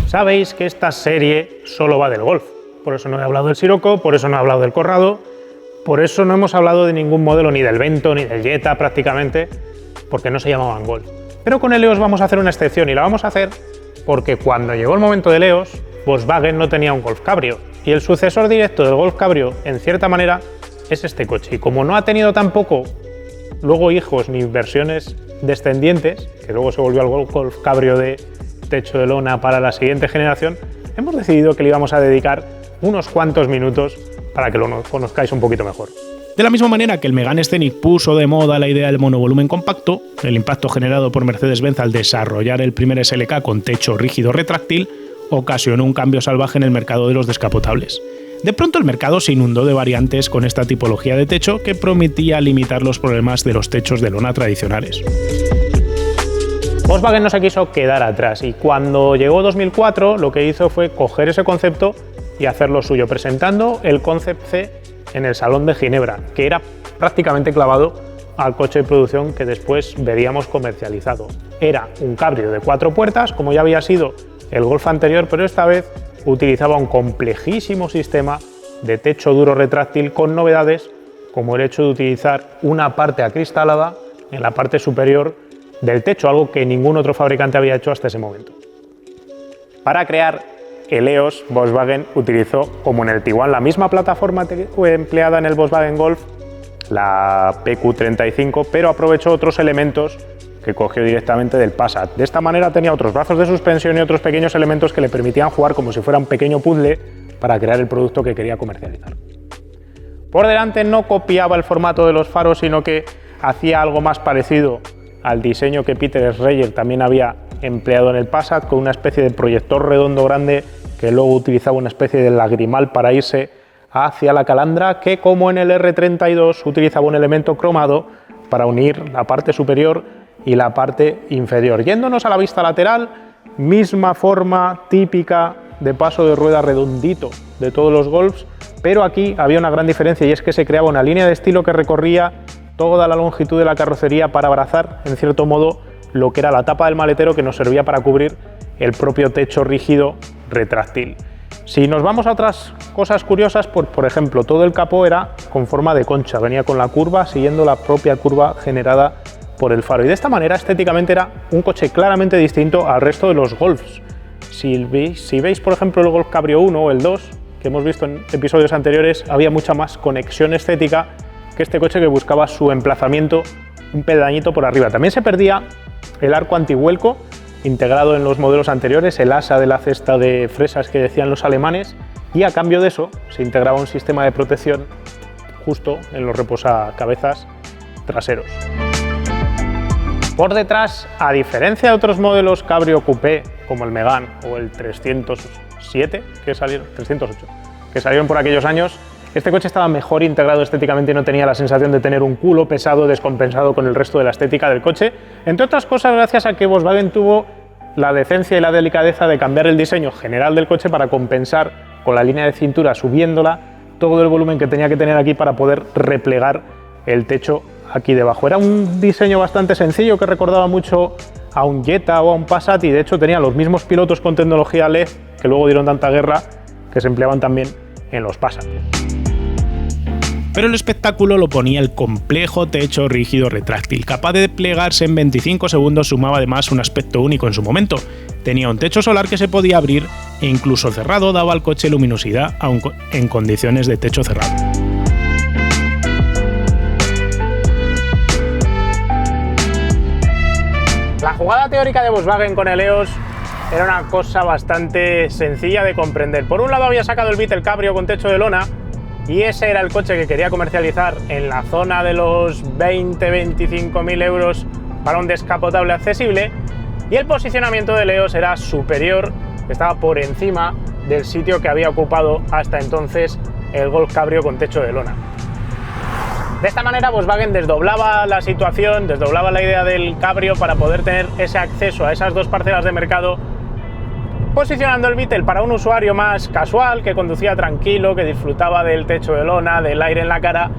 Sabéis que esta serie solo va del Golf, por eso no he hablado del Scirocco, por eso no he hablado del Corrado, por eso no hemos hablado de ningún modelo, ni del Vento, ni del Jetta prácticamente, porque no se llamaban Golf. Pero con el EOS vamos a hacer una excepción, y la vamos a hacer porque cuando llegó el momento del EOS, Volkswagen no tenía un Golf Cabrio, y el sucesor directo del Golf Cabrio, en cierta manera, es este coche. Y como no ha tenido tampoco luego hijos ni versiones descendientes, que luego se volvió al Golf Cabrio de techo de lona para la siguiente generación, hemos decidido que le íbamos a dedicar unos cuantos minutos para que lo conozcáis un poquito mejor. De la misma manera que el Megane Scenic puso de moda la idea del monovolumen compacto, el impacto generado por Mercedes-Benz al desarrollar el primer SLK con techo rígido retráctil ocasionó un cambio salvaje en el mercado de los descapotables. De pronto el mercado se inundó de variantes con esta tipología de techo que prometía limitar los problemas de los techos de lona tradicionales. Volkswagen no se quiso quedar atrás y cuando llegó 2004 lo que hizo fue coger ese concepto y hacerlo suyo, presentando el Concept C en el Salón de Ginebra, que era prácticamente clavado al coche de producción que después veríamos comercializado. Era un cabrio de 4 puertas, como ya había sido el Golf anterior, pero esta vez utilizaba un complejísimo sistema de techo duro retráctil con novedades como el hecho de utilizar una parte acristalada en la parte superior del techo, algo que ningún otro fabricante había hecho hasta ese momento. Para crear el EOS, Volkswagen utilizó, como en el Tiguan, la misma plataforma empleada en el Volkswagen Golf, la PQ35, pero aprovechó otros elementos que cogió directamente del Passat. De esta manera tenía otros brazos de suspensión y otros pequeños elementos que le permitían jugar como si fuera un pequeño puzzle para crear el producto que quería comercializar. Por delante no copiaba el formato de los faros, sino que hacía algo más parecido al diseño que Peter Schreier también había empleado en el Passat, con una especie de proyector redondo grande que luego utilizaba una especie de lagrimal para irse hacia la calandra, que como en el R32 utilizaba un elemento cromado para unir la parte superior y la parte inferior. Yéndonos a la vista lateral, misma forma típica de paso de rueda redondito de todos los Golfs, pero aquí había una gran diferencia y es que se creaba una línea de estilo que recorría toda la longitud de la carrocería para abrazar, en cierto modo, lo que era la tapa del maletero que nos servía para cubrir el propio techo rígido retráctil. Si nos vamos a otras cosas curiosas, por ejemplo, todo el capó era con forma de concha, venía con la curva siguiendo la propia curva generada por el faro, y de esta manera estéticamente era un coche claramente distinto al resto de los Golfs. Si veis por ejemplo el Golf Cabrio 1 o el 2, que hemos visto en episodios anteriores, había mucha más conexión estética que este coche, que buscaba su emplazamiento un peldañito por arriba. También se perdía el arco antivuelco integrado en los modelos anteriores, el asa de la cesta de fresas que decían los alemanes, y a cambio de eso se integraba un sistema de protección justo en los reposacabezas traseros. Por detrás, a diferencia de otros modelos cabrio coupé como el Megane o el 307 308 que salieron por aquellos años, este coche estaba mejor integrado estéticamente y no tenía la sensación de tener un culo pesado descompensado con el resto de la estética del coche, entre otras cosas gracias a que Volkswagen tuvo la decencia y la delicadeza de cambiar el diseño general del coche para compensar con la línea de cintura, subiéndola todo el volumen que tenía que tener aquí para poder replegar el techo aquí debajo. Era un diseño bastante sencillo que recordaba mucho a un Jetta o a un Passat, y de hecho tenía los mismos pilotos con tecnología LED que luego dieron tanta guerra, que se empleaban también en los Passat. Pero el espectáculo lo ponía el complejo techo rígido retráctil. Capaz de plegarse en 25 segundos, sumaba además un aspecto único en su momento. Tenía un techo solar que se podía abrir e incluso cerrado daba al coche luminosidad aun en condiciones de techo cerrado. La jugada teórica de Volkswagen con el EOS era una cosa bastante sencilla de comprender. Por un lado había sacado el Beetle Cabrio con techo de lona, y ese era el coche que quería comercializar en la zona de los 20-25.000 euros para un descapotable accesible, y el posicionamiento de EOS era superior, estaba por encima del sitio que había ocupado hasta entonces el Golf Cabrio con techo de lona. De esta manera Volkswagen desdoblaba la situación, desdoblaba la idea del Cabrio para poder tener ese acceso a esas dos parcelas de mercado posicionando el Beetle para un usuario más casual, que conducía tranquilo, que disfrutaba del techo de lona, del aire en la cara,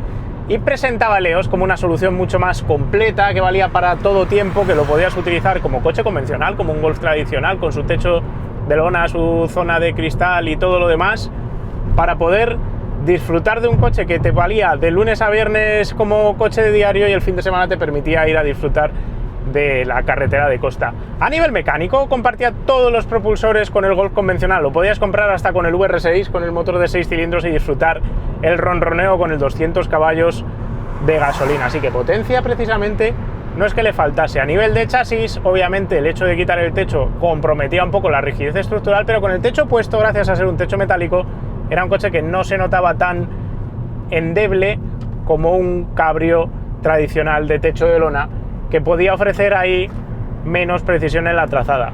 y presentaba el EOS como una solución mucho más completa, que valía para todo tiempo, que lo podías utilizar como coche convencional, como un Golf tradicional, con su techo de lona, su zona de cristal y todo lo demás, para poder disfrutar de un coche que te valía de lunes a viernes como coche de diario y el fin de semana te permitía ir a disfrutar de la carretera de costa. A nivel mecánico, compartía todos los propulsores con el Golf convencional. Lo podías comprar hasta con el VR6, con el motor de 6 cilindros, y disfrutar el ronroneo con el 200 caballos de gasolina. Así que potencia, precisamente, no es que le faltase. A nivel de chasis, obviamente, el hecho de quitar el techo comprometía un poco la rigidez estructural, pero con el techo puesto, gracias a ser un techo metálico, era un coche que no se notaba tan endeble como un cabrio tradicional de techo de lona, que podía ofrecer ahí menos precisión en la trazada.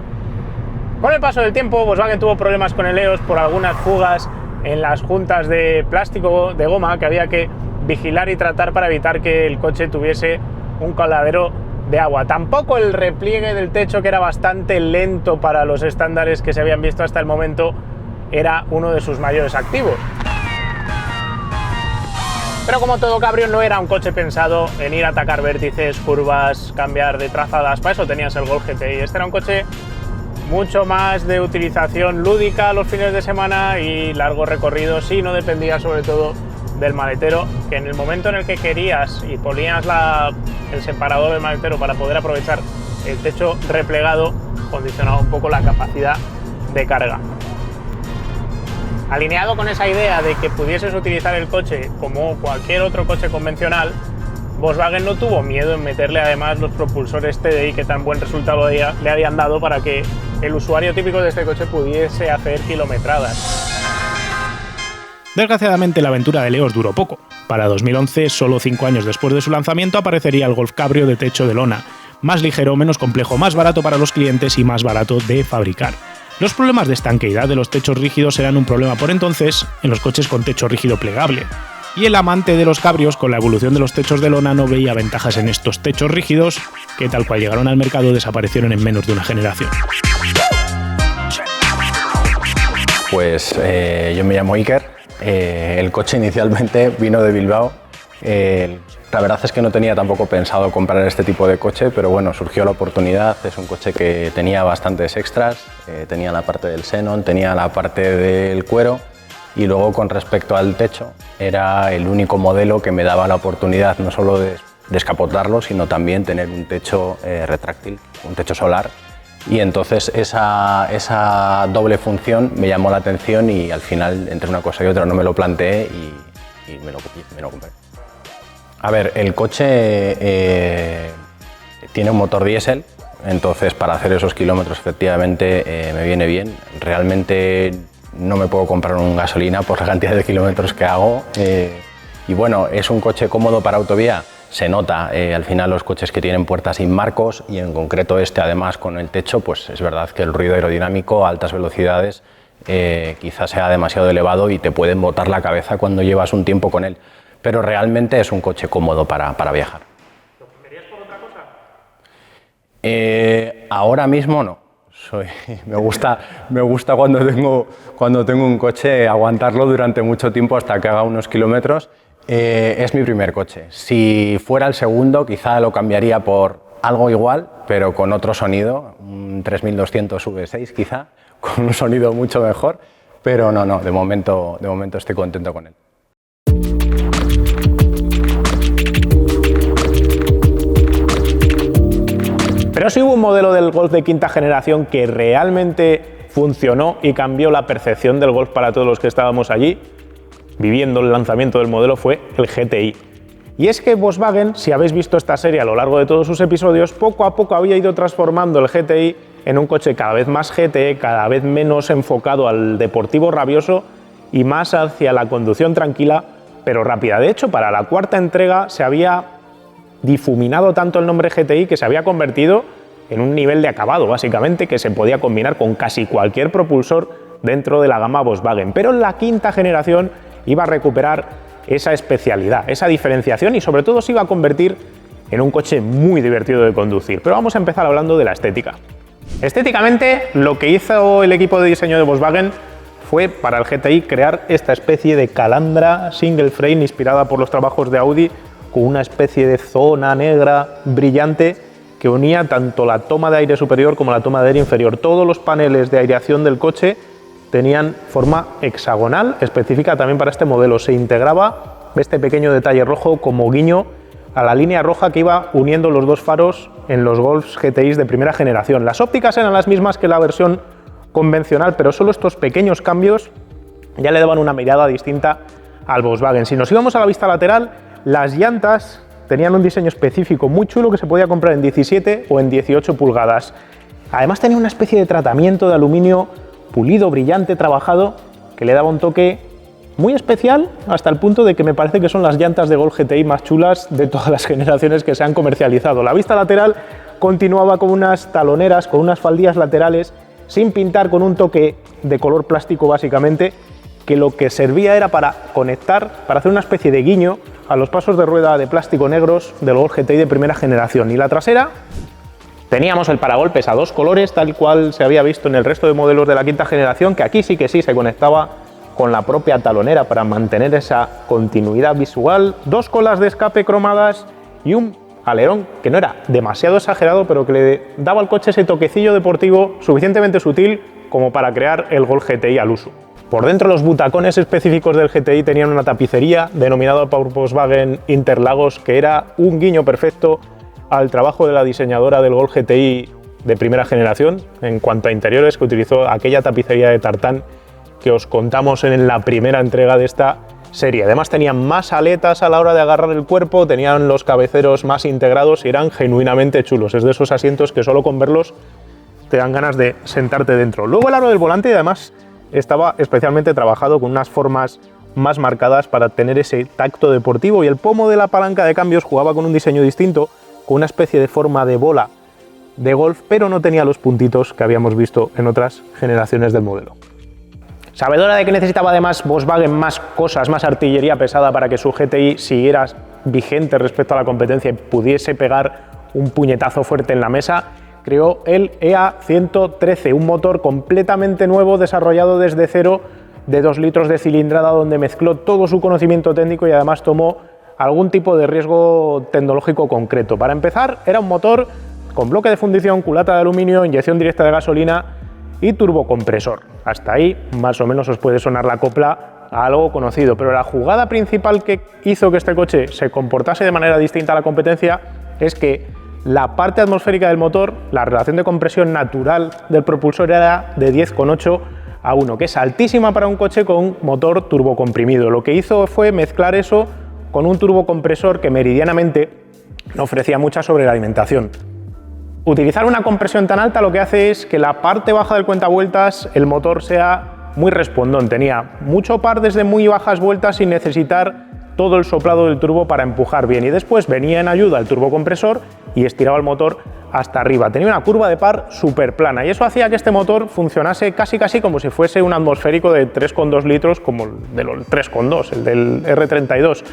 Con el paso del tiempo, Volkswagen tuvo problemas con el EOS por algunas fugas en las juntas de plástico, de goma, que había que vigilar y tratar para evitar que el coche tuviese un coladero de agua. Tampoco el repliegue del techo, que era bastante lento para los estándares que se habían visto hasta el momento, era uno de sus mayores activos. Pero como todo cabrio, no era un coche pensado en ir a atacar vértices, curvas, cambiar de trazadas. Para eso tenías el Golf GTI. Este era un coche mucho más de utilización lúdica los fines de semana y largos recorridos, y no dependía sobre todo del maletero, que en el momento en el que querías y ponías el separador del maletero para poder aprovechar el techo replegado, condicionaba un poco la capacidad de carga. Alineado con esa idea de que pudieses utilizar el coche como cualquier otro coche convencional, Volkswagen no tuvo miedo en meterle además los propulsores TDI que tan buen resultado le habían dado para que el usuario típico de este coche pudiese hacer kilometradas. Desgraciadamente, la aventura del EOS duró poco. Para 2011, solo 5 años después de su lanzamiento, aparecería el Golf Cabrio de techo de lona, más ligero, menos complejo, más barato para los clientes y más barato de fabricar. Los problemas de estanqueidad de los techos rígidos eran un problema por entonces en los coches con techo rígido plegable, y el amante de los cabrios, con la evolución de los techos de lona, no veía ventajas en estos techos rígidos, que tal cual llegaron al mercado desaparecieron en menos de una generación. Pues yo me llamo Iker, el coche inicialmente vino de Bilbao. La verdad es que no tenía tampoco pensado comprar este tipo de coche, pero bueno, surgió la oportunidad. Es un coche que tenía bastantes extras, tenía la parte del xenón, tenía la parte del cuero, y luego con respecto al techo era el único modelo que me daba la oportunidad no solo de descapotarlo, sino también tener un techo retráctil, un techo solar, y entonces esa doble función me llamó la atención, y al final entre una cosa y otra no me lo planteé y me lo compré. A ver, el coche tiene un motor diésel, entonces para hacer esos kilómetros efectivamente me viene bien. Realmente no me puedo comprar un gasolina por la cantidad de kilómetros que hago. Y bueno, es un coche cómodo para autovía, se nota. Al final los coches que tienen puertas sin marcos, y en concreto este además con el techo, pues es verdad que el ruido aerodinámico a altas velocidades quizás sea demasiado elevado y te pueden botar la cabeza cuando llevas un tiempo con él. Pero realmente es un coche cómodo para viajar. ¿Lo cambiarías por otra cosa? Ahora mismo no. Me gusta cuando tengo un coche aguantarlo durante mucho tiempo hasta que haga unos kilómetros. Es mi primer coche. Si fuera el segundo, quizá lo cambiaría por algo igual, pero con otro sonido, un 3200 V6 quizá, con un sonido mucho mejor. Pero no, de momento estoy contento con él. Pero sí hubo un modelo del Golf de quinta generación que realmente funcionó y cambió la percepción del Golf para todos los que estábamos allí viviendo el lanzamiento del modelo, fue el GTI. Y es que Volkswagen, si habéis visto esta serie a lo largo de todos sus episodios, poco a poco había ido transformando el GTI en un coche cada vez más GT, cada vez menos enfocado al deportivo rabioso y más hacia la conducción tranquila pero rápida. De hecho, para la cuarta entrega se había difuminado tanto el nombre GTI que se había convertido en un nivel de acabado, básicamente, que se podía combinar con casi cualquier propulsor dentro de la gama Volkswagen. Pero en la quinta generación iba a recuperar esa especialidad, esa diferenciación, y sobre todo se iba a convertir en un coche muy divertido de conducir. Pero vamos a empezar hablando de la estética. Estéticamente, lo que hizo el equipo de diseño de Volkswagen fue para el GTI crear esta especie de calandra single frame inspirada por los trabajos de Audi, con una especie de zona negra brillante que unía tanto la toma de aire superior como la toma de aire inferior. Todos los paneles de aireación del coche tenían forma hexagonal, específica también para este modelo. Se integraba este pequeño detalle rojo como guiño a la línea roja que iba uniendo los dos faros en los Golf GTI de primera generación. Las ópticas eran las mismas que la versión convencional, pero solo estos pequeños cambios ya le daban una mirada distinta al Volkswagen. Si nos íbamos a la vista lateral, las llantas tenían un diseño específico muy chulo que se podía comprar en 17 o en 18 pulgadas. Además tenía una especie de tratamiento de aluminio pulido, brillante, trabajado, que le daba un toque muy especial, hasta el punto de que me parece que son las llantas de Golf GTI más chulas de todas las generaciones que se han comercializado. La vista lateral continuaba con unas taloneras, con unas faldillas laterales, sin pintar, con un toque de color plástico básicamente, que lo que servía era para conectar, para hacer una especie de guiño a los pasos de rueda de plástico negros del Golf GTI de primera generación. Y la trasera, teníamos el paragolpes a dos colores, tal cual se había visto en el resto de modelos de la quinta generación, que aquí sí que sí se conectaba con la propia talonera para mantener esa continuidad visual, dos colas de escape cromadas y un alerón que no era demasiado exagerado, pero que le daba al coche ese toquecillo deportivo suficientemente sutil como para crear el Golf GTI al uso. Por dentro, los butacones específicos del GTI tenían una tapicería denominada por Volkswagen Interlagos, que era un guiño perfecto al trabajo de la diseñadora del Golf GTI de primera generación en cuanto a interiores, que utilizó aquella tapicería de tartán que os contamos en la primera entrega de esta serie. Además tenían más aletas a la hora de agarrar el cuerpo, tenían los cabeceros más integrados y eran genuinamente chulos. Es de esos asientos que solo con verlos te dan ganas de sentarte dentro. Luego el aro del volante además estaba especialmente trabajado con unas formas más marcadas para tener ese tacto deportivo, y el pomo de la palanca de cambios jugaba con un diseño distinto, con una especie de forma de bola de golf, pero no tenía los puntitos que habíamos visto en otras generaciones del modelo. Sabedora de que necesitaba además Volkswagen más cosas, más artillería pesada para que su GTI siguiera vigente respecto a la competencia y pudiese pegar un puñetazo fuerte en la mesa, creó el EA113, un motor completamente nuevo desarrollado desde cero de 2 litros de cilindrada, donde mezcló todo su conocimiento técnico y además tomó algún tipo de riesgo tecnológico concreto. Para empezar, era un motor con bloque de fundición, culata de aluminio, inyección directa de gasolina y turbocompresor. Hasta ahí más o menos os puede sonar la copla a algo conocido, pero la jugada principal que hizo que este coche se comportase de manera distinta a la competencia es que la parte atmosférica del motor, la relación de compresión natural del propulsor era de 10,8 a 1, que es altísima para un coche con motor turbocomprimido. Lo que hizo fue mezclar eso con un turbocompresor que meridianamente no ofrecía mucha sobrealimentación. Utilizar una compresión tan alta lo que hace es que la parte baja del cuentavueltas el motor sea muy respondón. Tenía mucho par desde muy bajas vueltas sin necesitar todo el soplado del turbo para empujar bien, y después venía en ayuda el turbocompresor y estiraba el motor hasta arriba. Tenía una curva de par súper plana y eso hacía que este motor funcionase casi como si fuese un atmosférico de 3,2 litros como el del 3,2, el del R32.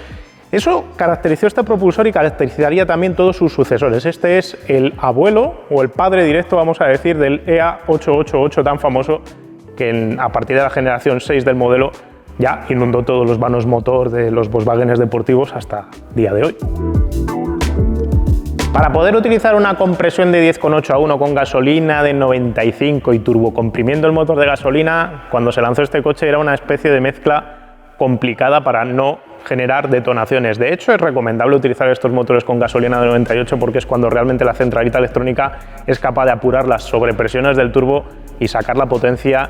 Eso caracterizó este propulsor y caracterizaría también todos sus sucesores. Este es el abuelo o el padre directo, vamos a decir, del EA888 tan famoso que a partir de la generación 6 del modelo ya inundó todos los vanos motor de los Volkswagen deportivos hasta día de hoy. Para poder utilizar una compresión de 10,8 a 1 con gasolina de 95 y turbocomprimiendo el motor de gasolina, cuando se lanzó este coche era una especie de mezcla complicada para no generar detonaciones. De hecho, es recomendable utilizar estos motores con gasolina de 98 porque es cuando realmente la centralita electrónica es capaz de apurar las sobrepresiones del turbo y sacar la potencia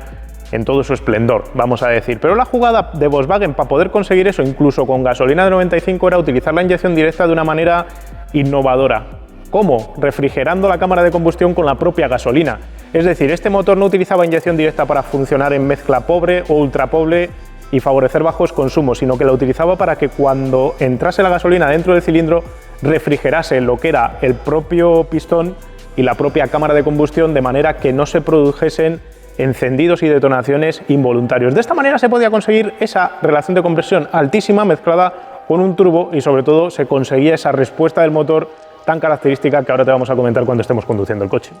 en todo su esplendor, vamos a decir. Pero la jugada de Volkswagen para poder conseguir eso, incluso con gasolina de 95, era utilizar la inyección directa de una manera innovadora. ¿Cómo? Refrigerando la cámara de combustión con la propia gasolina. Es decir, este motor no utilizaba inyección directa para funcionar en mezcla pobre o ultra pobre y favorecer bajos consumos, sino que la utilizaba para que cuando entrase la gasolina dentro del cilindro refrigerase lo que era el propio pistón y la propia cámara de combustión, de manera que no se produjesen encendidos y detonaciones involuntarios. De esta manera se podía conseguir esa relación de compresión altísima mezclada con un turbo y sobre todo se conseguía esa respuesta del motor tan característica que ahora te vamos a comentar cuando estemos conduciendo el coche.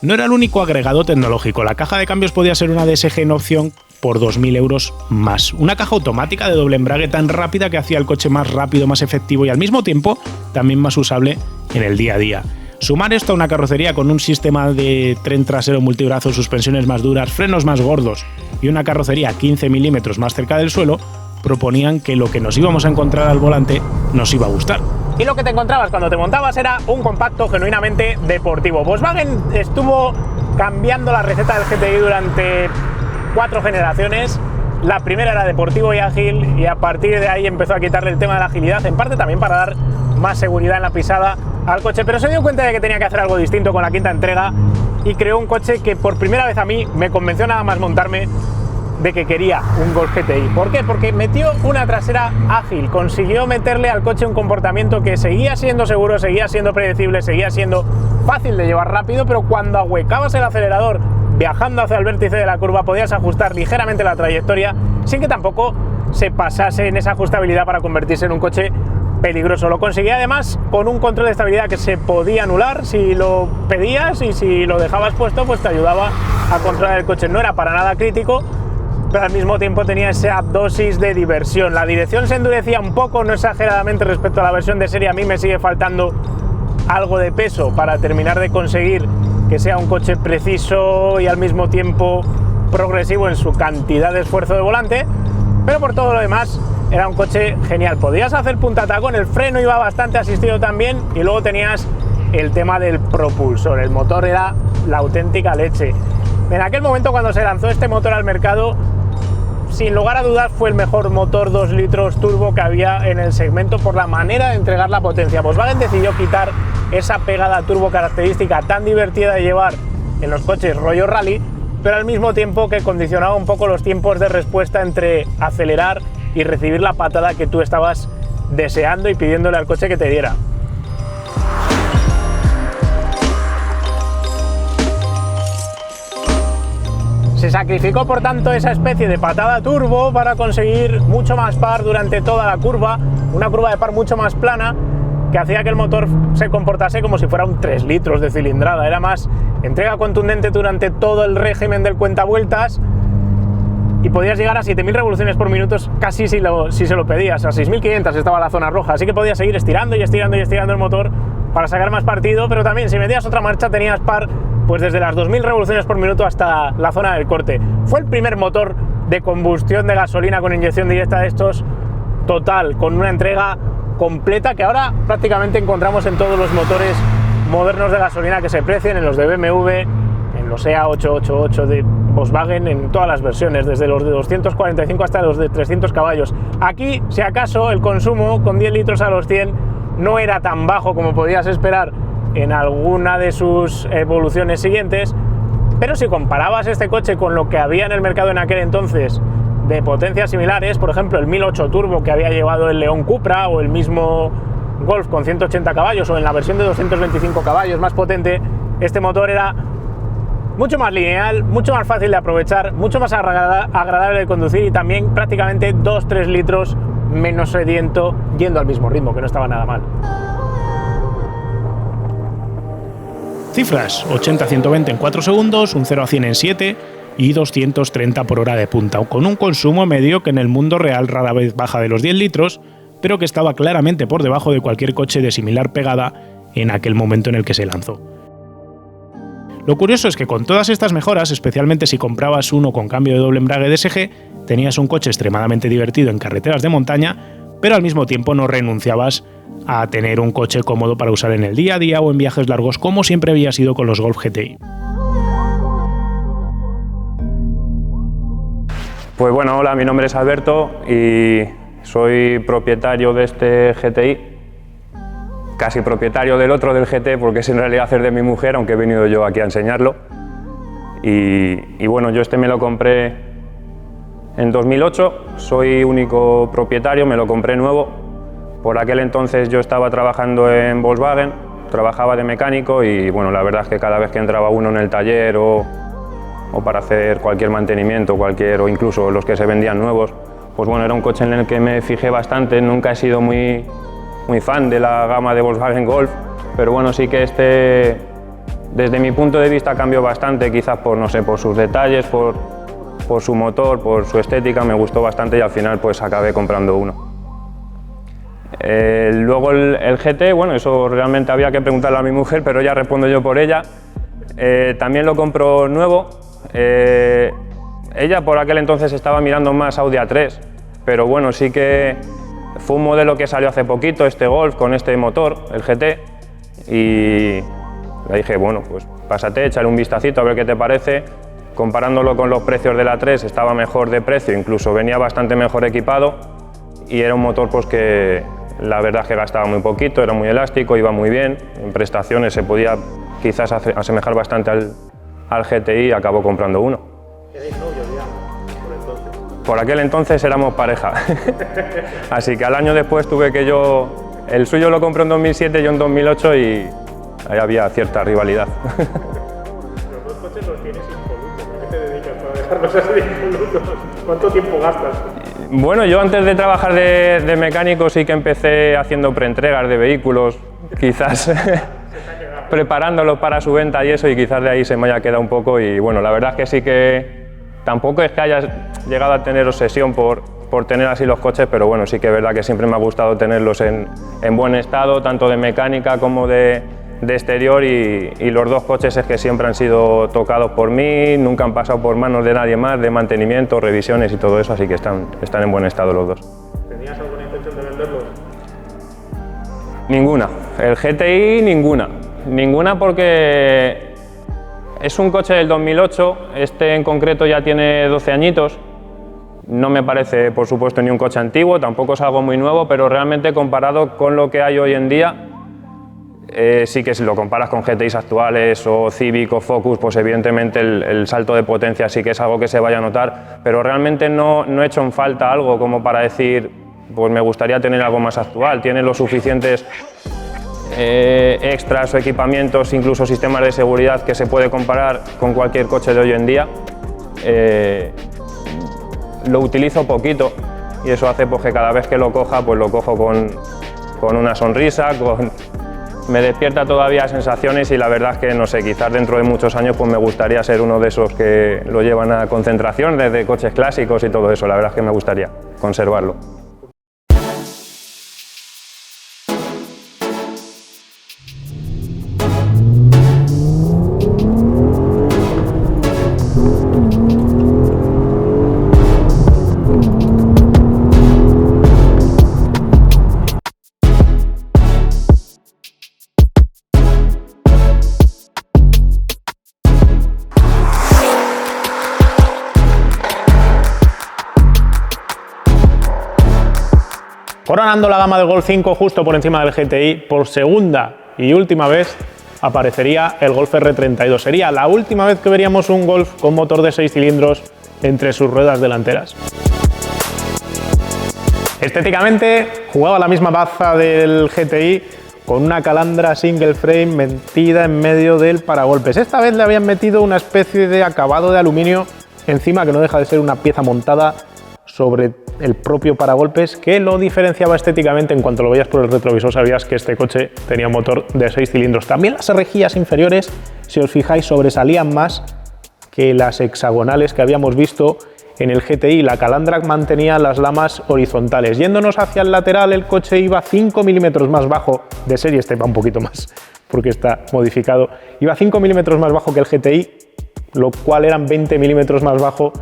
no era el único agregado tecnológico. La caja de cambios podía ser una DSG en opción por 2.000 euros más. Una caja automática de doble embrague tan rápida que hacía el coche más rápido, más efectivo y al mismo tiempo también más usable en el día a día. Sumar esto a una carrocería con un sistema de tren trasero multibrazo, suspensiones más duras, frenos más gordos y una carrocería 15 milímetros más cerca del suelo, proponían que lo que nos íbamos a encontrar al volante nos iba a gustar. Y lo que te encontrabas cuando te montabas era un compacto genuinamente deportivo. Volkswagen estuvo cambiando la receta del GTI durante 4 generaciones. La primera era deportivo y ágil, y a partir de ahí empezó a quitarle el tema de la agilidad, en parte también para dar más seguridad en la pisada al coche, pero se dio cuenta de que tenía que hacer algo distinto con la quinta entrega y creó un coche que por primera vez a mí me convenció nada más montarme de que quería un Golf GTI. ¿Por qué? Porque metió una trasera ágil, consiguió meterle al coche un comportamiento que seguía siendo seguro, seguía siendo predecible, seguía siendo fácil de llevar rápido, pero cuando ahuecabas el acelerador viajando hacia el vértice de la curva podías ajustar ligeramente la trayectoria sin que tampoco se pasase en esa ajustabilidad para convertirse en un coche peligroso. Lo conseguía además con un control de estabilidad que se podía anular si lo pedías, y si lo dejabas puesto pues te ayudaba a controlar el coche. No era para nada crítico, pero al mismo tiempo tenía esa dosis de diversión. La dirección se endurecía un poco, no exageradamente respecto a la versión de serie. A mí me sigue faltando algo de peso para terminar de conseguir que sea un coche preciso y al mismo tiempo progresivo en su cantidad de esfuerzo de volante, pero por todo lo demás era un coche genial. Podías hacer punta tacón, el freno iba bastante asistido también, y luego tenías el tema del propulsor. El motor era la auténtica leche. En aquel momento, cuando se lanzó este motor al mercado, sin lugar a dudas fue el mejor motor 2 litros turbo que había en el segmento por la manera de entregar la potencia. Volkswagen decidió quitar esa pegada turbo característica tan divertida de llevar en los coches rollo rally, pero al mismo tiempo que condicionaba un poco los tiempos de respuesta entre acelerar y recibir la patada que tú estabas deseando y pidiéndole al coche que te diera. Se sacrificó por tanto esa especie de patada turbo para conseguir mucho más par durante toda la curva, una curva de par mucho más plana que hacía que el motor se comportase como si fuera un 3 litros de cilindrada. Era más entrega contundente durante todo el régimen del cuentavueltas y podías llegar a 7.000 revoluciones por minuto casi si se lo pedías. A 6.500 estaba la zona roja, así que podías seguir estirando y estirando y estirando el motor para sacar más partido, pero también si metías otra marcha tenías par pues desde las 2.000 revoluciones por minuto hasta la zona del corte. Fue el primer motor de combustión de gasolina con inyección directa de estos total, con una entrega completa que ahora prácticamente encontramos en todos los motores modernos de gasolina que se precien, en los de BMW, en los EA888 de Volkswagen, en todas las versiones, desde los de 245 hasta los de 300 caballos. Aquí, si acaso, el consumo con 10 litros a los 100 no era tan bajo como podías esperar en alguna de sus evoluciones siguientes, pero si comparabas este coche con lo que había en el mercado en aquel entonces de potencias similares, por ejemplo el 1008 Turbo que había llevado el León Cupra o el mismo Golf con 180 caballos o en la versión de 225 caballos más potente, este motor era mucho más lineal, mucho más fácil de aprovechar, mucho más agradable de conducir y también prácticamente 2-3 litros menos sediento yendo al mismo ritmo, que no estaba nada mal. Cifras: 80-120 en 4 segundos, un 0-100 en 7 y 230 por hora de punta, con un consumo medio que en el mundo real rara vez baja de los 10 litros, pero que estaba claramente por debajo de cualquier coche de similar pegada en aquel momento en el que se lanzó. Lo curioso es que con todas estas mejoras, especialmente si comprabas uno con cambio de doble embrague DSG, tenías un coche extremadamente divertido en carreteras de montaña, pero al mismo tiempo no renunciabas a tener un coche cómodo para usar en el día a día o en viajes largos, como siempre había sido con los Golf GTI. Pues bueno, hola, mi nombre es Alberto y soy propietario de este GTI, casi propietario del otro del GT porque es en realidad es de mi mujer, aunque he venido yo aquí a enseñarlo. Y bueno, yo este me lo compré en 2008, soy único propietario, me lo compré nuevo. Por aquel entonces yo estaba trabajando en Volkswagen, trabajaba de mecánico y bueno, la verdad es que cada vez que entraba uno en el taller o para hacer cualquier mantenimiento, o incluso los que se vendían nuevos, pues bueno, era un coche en el que me fijé bastante. Nunca he sido muy fan de la gama de Volkswagen Golf, pero bueno, sí que este Desde mi punto de vista cambió bastante, quizás por, no sé, por sus detalles, por su motor, por su estética, me gustó bastante y al final pues acabé comprando uno. Luego el GT, bueno, eso realmente había que preguntarle a mi mujer, pero ya respondo yo por ella. También lo compro nuevo. Ella por aquel entonces estaba mirando más Audi A3, pero bueno, sí que fue un modelo que salió hace poquito, este Golf con este motor, el GT, y le dije, bueno, pues pásate, échale un vistacito a ver qué te parece. Comparándolo con los precios del A3 estaba mejor de precio, incluso venía bastante mejor equipado y era un motor pues que la verdad es que gastaba muy poquito, era muy elástico, iba muy bien, en prestaciones se podía quizás asemejar bastante al GTI y acabó comprando uno. ¿Erais novios ya por entonces? Por aquel entonces éramos pareja, así que al año después tuve que el suyo lo compré en 2007, yo en 2008 y ahí había cierta rivalidad. Los dos coches los tienes impolutos, ¿a qué te dedicas para dejarlos así impolutos? ¿Cuánto tiempo gastas? Bueno, yo antes de trabajar de mecánico sí que empecé haciendo preentregas de vehículos, quizás preparándolos para su venta y eso, y quizás de ahí se me haya quedado un poco y bueno, la verdad es que sí que tampoco es que haya llegado a tener obsesión por tener así los coches, pero bueno, sí que es verdad que siempre me ha gustado tenerlos en buen estado, tanto de mecánica como de exterior y los dos coches es que siempre han sido tocados por mí, nunca han pasado por manos de nadie más, de mantenimiento, revisiones y todo eso, así que están en buen estado los dos. ¿Tenías alguna intención de venderlos? Ninguna. El GTI ninguna porque es un coche del 2008, este en concreto ya tiene 12 añitos, no me parece por supuesto ni un coche antiguo, tampoco es algo muy nuevo, pero realmente comparado con lo que hay hoy en día, sí que si lo comparas con GTIs actuales o Civic o Focus, pues evidentemente el salto de potencia sí que es algo que se vaya a notar, pero realmente no he hecho en falta algo como para decir, pues me gustaría tener algo más actual, tiene los suficientes extras o equipamientos, incluso sistemas de seguridad que se puede comparar con cualquier coche de hoy en día. Lo utilizo poquito y eso hace pues, que cada vez que lo coja, pues lo cojo con una sonrisa, me despierta todavía sensaciones y la verdad es que, no sé, quizás dentro de muchos años pues me gustaría ser uno de esos que lo llevan a concentración desde coches clásicos y todo eso, la verdad es que me gustaría conservarlo. Coronando la gama del Golf 5 justo por encima del GTI, por segunda y última vez aparecería el Golf R32. Sería la última vez que veríamos un Golf con motor de 6 cilindros entre sus ruedas delanteras. Estéticamente jugaba la misma baza del GTI con una calandra single frame metida en medio del paragolpes. Esta vez le habían metido una especie de acabado de aluminio encima que no deja de ser una pieza montada sobre el propio paragolpes que lo diferenciaba estéticamente. En cuanto lo veías por el retrovisor sabías que este coche tenía un motor de 6 cilindros. También las rejillas inferiores, si os fijáis, sobresalían más que las hexagonales que habíamos visto en el GTI. La calandra mantenía las lamas horizontales. Yéndonos hacia el lateral, el coche iba 5 milímetros más bajo, de serie este va un poquito más porque está modificado, iba 5 milímetros más bajo que el GTI, lo cual eran 20 milímetros más bajo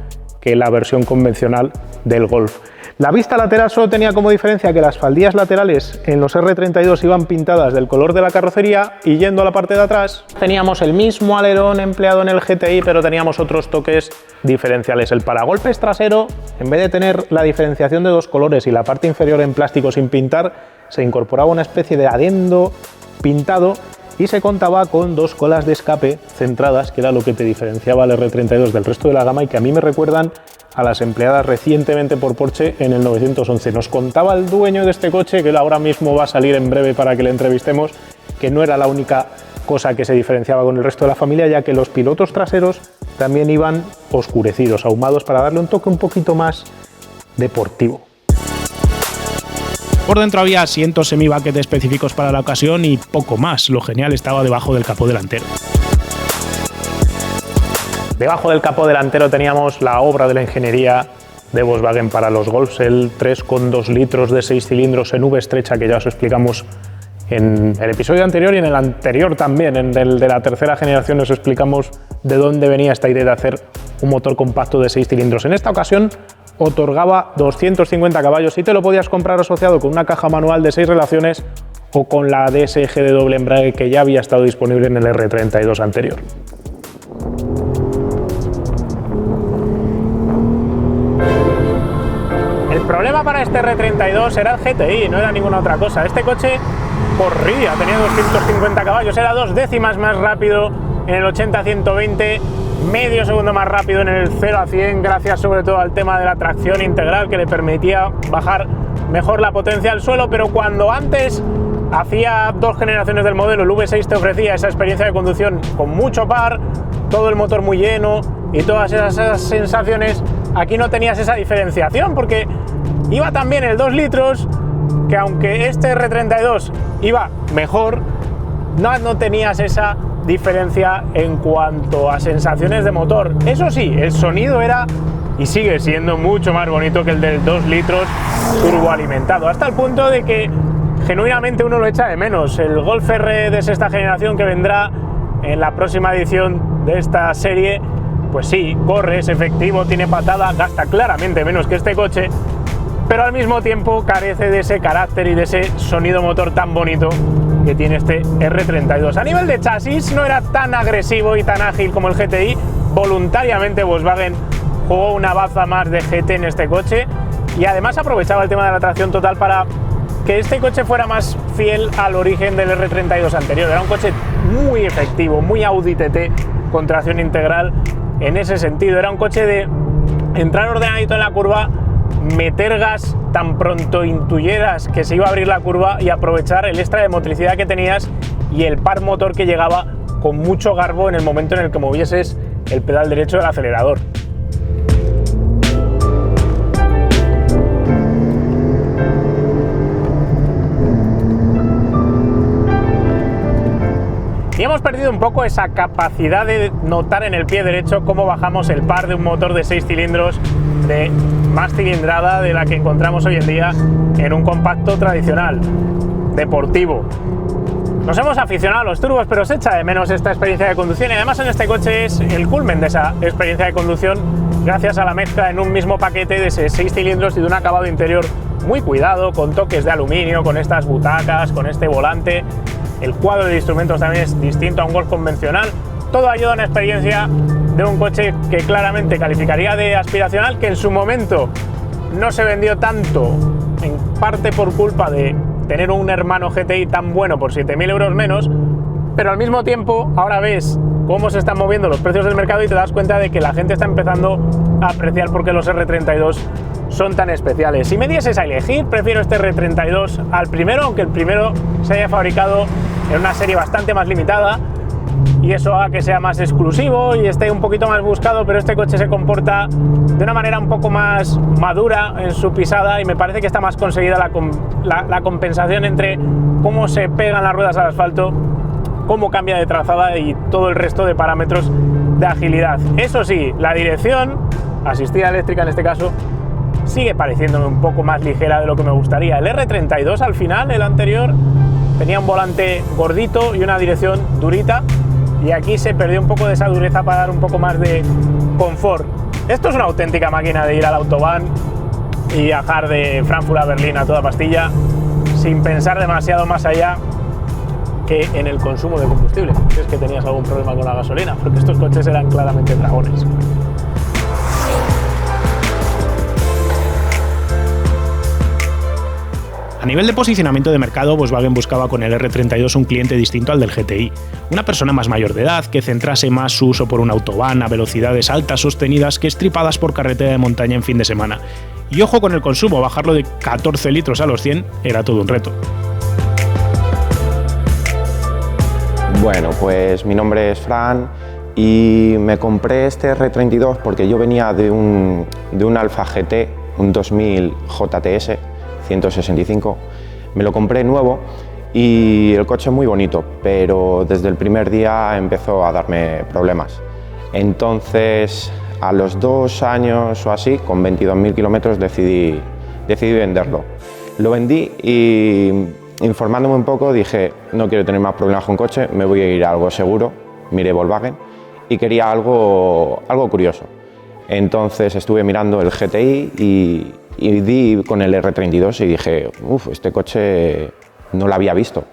que la versión convencional del Golf. La vista lateral solo tenía como diferencia que las faldillas laterales en los R32 iban pintadas del color de la carrocería y yendo a la parte de atrás teníamos el mismo alerón empleado en el GTI, pero teníamos otros toques diferenciales. El paragolpes trasero, en vez de tener la diferenciación de dos colores y la parte inferior en plástico sin pintar, se incorporaba una especie de adendo pintado y se contaba con dos colas de escape centradas, que era lo que te diferenciaba el R32 del resto de la gama y que a mí me recuerdan a las empleadas recientemente por Porsche en el 911. Nos contaba el dueño de este coche, que ahora mismo va a salir en breve para que le entrevistemos, que no era la única cosa que se diferenciaba con el resto de la familia, ya que los pilotos traseros también iban oscurecidos, ahumados, para darle un toque un poquito más deportivo. Por dentro había asientos semi-bucket específicos para la ocasión y poco más. Lo genial estaba debajo del capó delantero. Debajo del capó delantero teníamos la obra de la ingeniería de Volkswagen para los Golfs, el 3,2 litros de 6 cilindros en V estrecha, que ya os explicamos en el episodio anterior y en el anterior también, en el de la tercera generación, os explicamos de dónde venía esta idea de hacer un motor compacto de 6 cilindros. En esta ocasión otorgaba 250 caballos y te lo podías comprar asociado con una caja manual de 6 relaciones o con la DSG de doble embrague que ya había estado disponible en el R32 anterior. El problema para este R32 era el GTI, no era ninguna otra cosa. Este coche corría, tenía 250 caballos, era 2 décimas más rápido en el 80-120, medio segundo más rápido en el 0-100, gracias sobre todo al tema de la tracción integral que le permitía bajar mejor la potencia al suelo, pero cuando antes hacía 2 generaciones del modelo, el V6 te ofrecía esa experiencia de conducción con mucho par, todo el motor muy lleno y todas esas sensaciones, aquí no tenías esa diferenciación porque iba también el 2 litros, que aunque este R32 iba mejor, no tenías esa diferencia en cuanto a sensaciones de motor. Eso sí, el sonido era y sigue siendo mucho más bonito que el del 2 litros turboalimentado, hasta el punto de que genuinamente uno lo echa de menos. El Golf R de sexta generación que vendrá en la próxima edición de esta serie, pues sí, corre, es efectivo, tiene patada, gasta claramente menos que este coche, pero al mismo tiempo carece de ese carácter y de ese sonido motor tan bonito que tiene este R32. A nivel de chasis no era tan agresivo y tan ágil como el GTI. Voluntariamente Volkswagen jugó una baza más de GT en este coche y además aprovechaba el tema de la tracción total para que este coche fuera más fiel al origen del R32 anterior. Era un coche muy efectivo, muy Audi TT con tracción integral en ese sentido. Era un coche de entrar ordenadito en la curva, meter gas tan pronto intuyeras que se iba a abrir la curva y aprovechar el extra de motricidad que tenías y el par motor que llegaba con mucho garbo en el momento en el que movieses el pedal derecho del acelerador. Y hemos perdido un poco esa capacidad de notar en el pie derecho cómo bajamos el par de un motor de 6 cilindros de más cilindrada de la que encontramos hoy en día en un compacto tradicional, deportivo. Nos hemos aficionado a los turbos, pero se echa de menos esta experiencia de conducción y además en este coche es el culmen de esa experiencia de conducción gracias a la mezcla en un mismo paquete de 6 cilindros y de un acabado interior muy cuidado, con toques de aluminio, con estas butacas, con este volante. El cuadro de instrumentos también es distinto a un Golf convencional. Todo ayuda a una experiencia de un coche que claramente calificaría de aspiracional, que en su momento no se vendió tanto, en parte por culpa de tener un hermano GTI tan bueno por 7.000 euros menos, pero al mismo tiempo ahora ves cómo se están moviendo los precios del mercado y te das cuenta de que la gente está empezando a apreciar por qué los R32 son tan especiales. Si me dieses a elegir, prefiero este R32 al primero, aunque el primero se haya fabricado en una serie bastante más limitada y eso haga que sea más exclusivo y esté un poquito más buscado, pero este coche se comporta de una manera un poco más madura en su pisada y me parece que está más conseguida la compensación entre cómo se pegan las ruedas al asfalto, cómo cambia de trazada y todo el resto de parámetros de agilidad. Eso sí, la dirección, asistida eléctrica en este caso, sigue pareciéndome un poco más ligera de lo que me gustaría. El R32 al final, el anterior, tenía un volante gordito y una dirección durita y aquí se perdió un poco de esa dureza para dar un poco más de confort. Esto es una auténtica máquina de ir al autobahn y viajar de Frankfurt a Berlín a toda pastilla sin pensar demasiado más allá que en el consumo de combustible, si es que tenías algún problema con la gasolina, porque estos coches eran claramente dragones. A nivel de posicionamiento de mercado, Volkswagen buscaba con el R32 un cliente distinto al del GTI, una persona más mayor de edad que centrase más su uso por un autobahn a velocidades altas sostenidas que estripadas por carretera de montaña en fin de semana. Y ojo con el consumo, bajarlo de 14 litros a los 100 era todo un reto. Bueno, pues mi nombre es Fran y me compré este R32 porque yo venía de un Alfa GT, un 2000 JTS 165, me lo compré nuevo y el coche es muy bonito, pero desde el primer día empezó a darme problemas. Entonces, a los 2 años o así, con 22.000 kilómetros, decidí venderlo. Lo vendí y, informándome un poco, dije, no quiero tener más problemas con coche, me voy a ir a algo seguro, miré Volkswagen y quería algo curioso. Entonces estuve mirando el GTI y di con el R32 y dije, uff, este coche no lo había visto.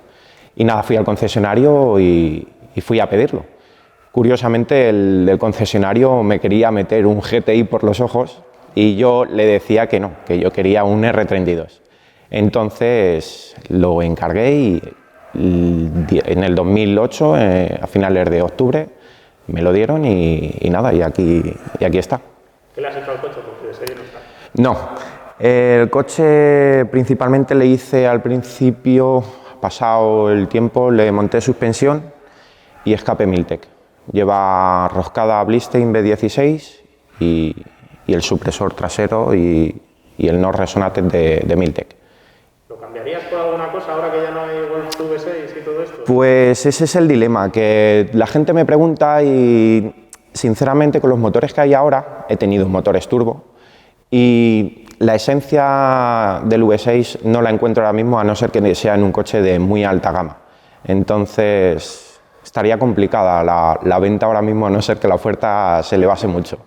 Y nada, fui al concesionario y fui a pedirlo. Curiosamente, el concesionario me quería meter un GTI por los ojos y yo le decía que no, que yo quería un R32. Entonces lo encargué y en el 2008, a finales de octubre, me lo dieron y nada, y aquí está. ¿Qué le has hecho al coche? Porque de serie no está. No, el coche principalmente le hice al principio, pasado el tiempo, le monté suspensión y escape Miltec. Lleva roscada Blistein B16 y el supresor trasero y el no resonated de Miltec. ¿Lo cambiarías por alguna cosa ahora que ya no hay Golf V6 y todo esto? Pues ese es el dilema, que la gente me pregunta y sinceramente con los motores que hay ahora, he tenido motores turbo y la esencia del V6 no la encuentro ahora mismo a no ser que sea en un coche de muy alta gama. Entonces estaría complicada la venta ahora mismo a no ser que la oferta se elevase mucho.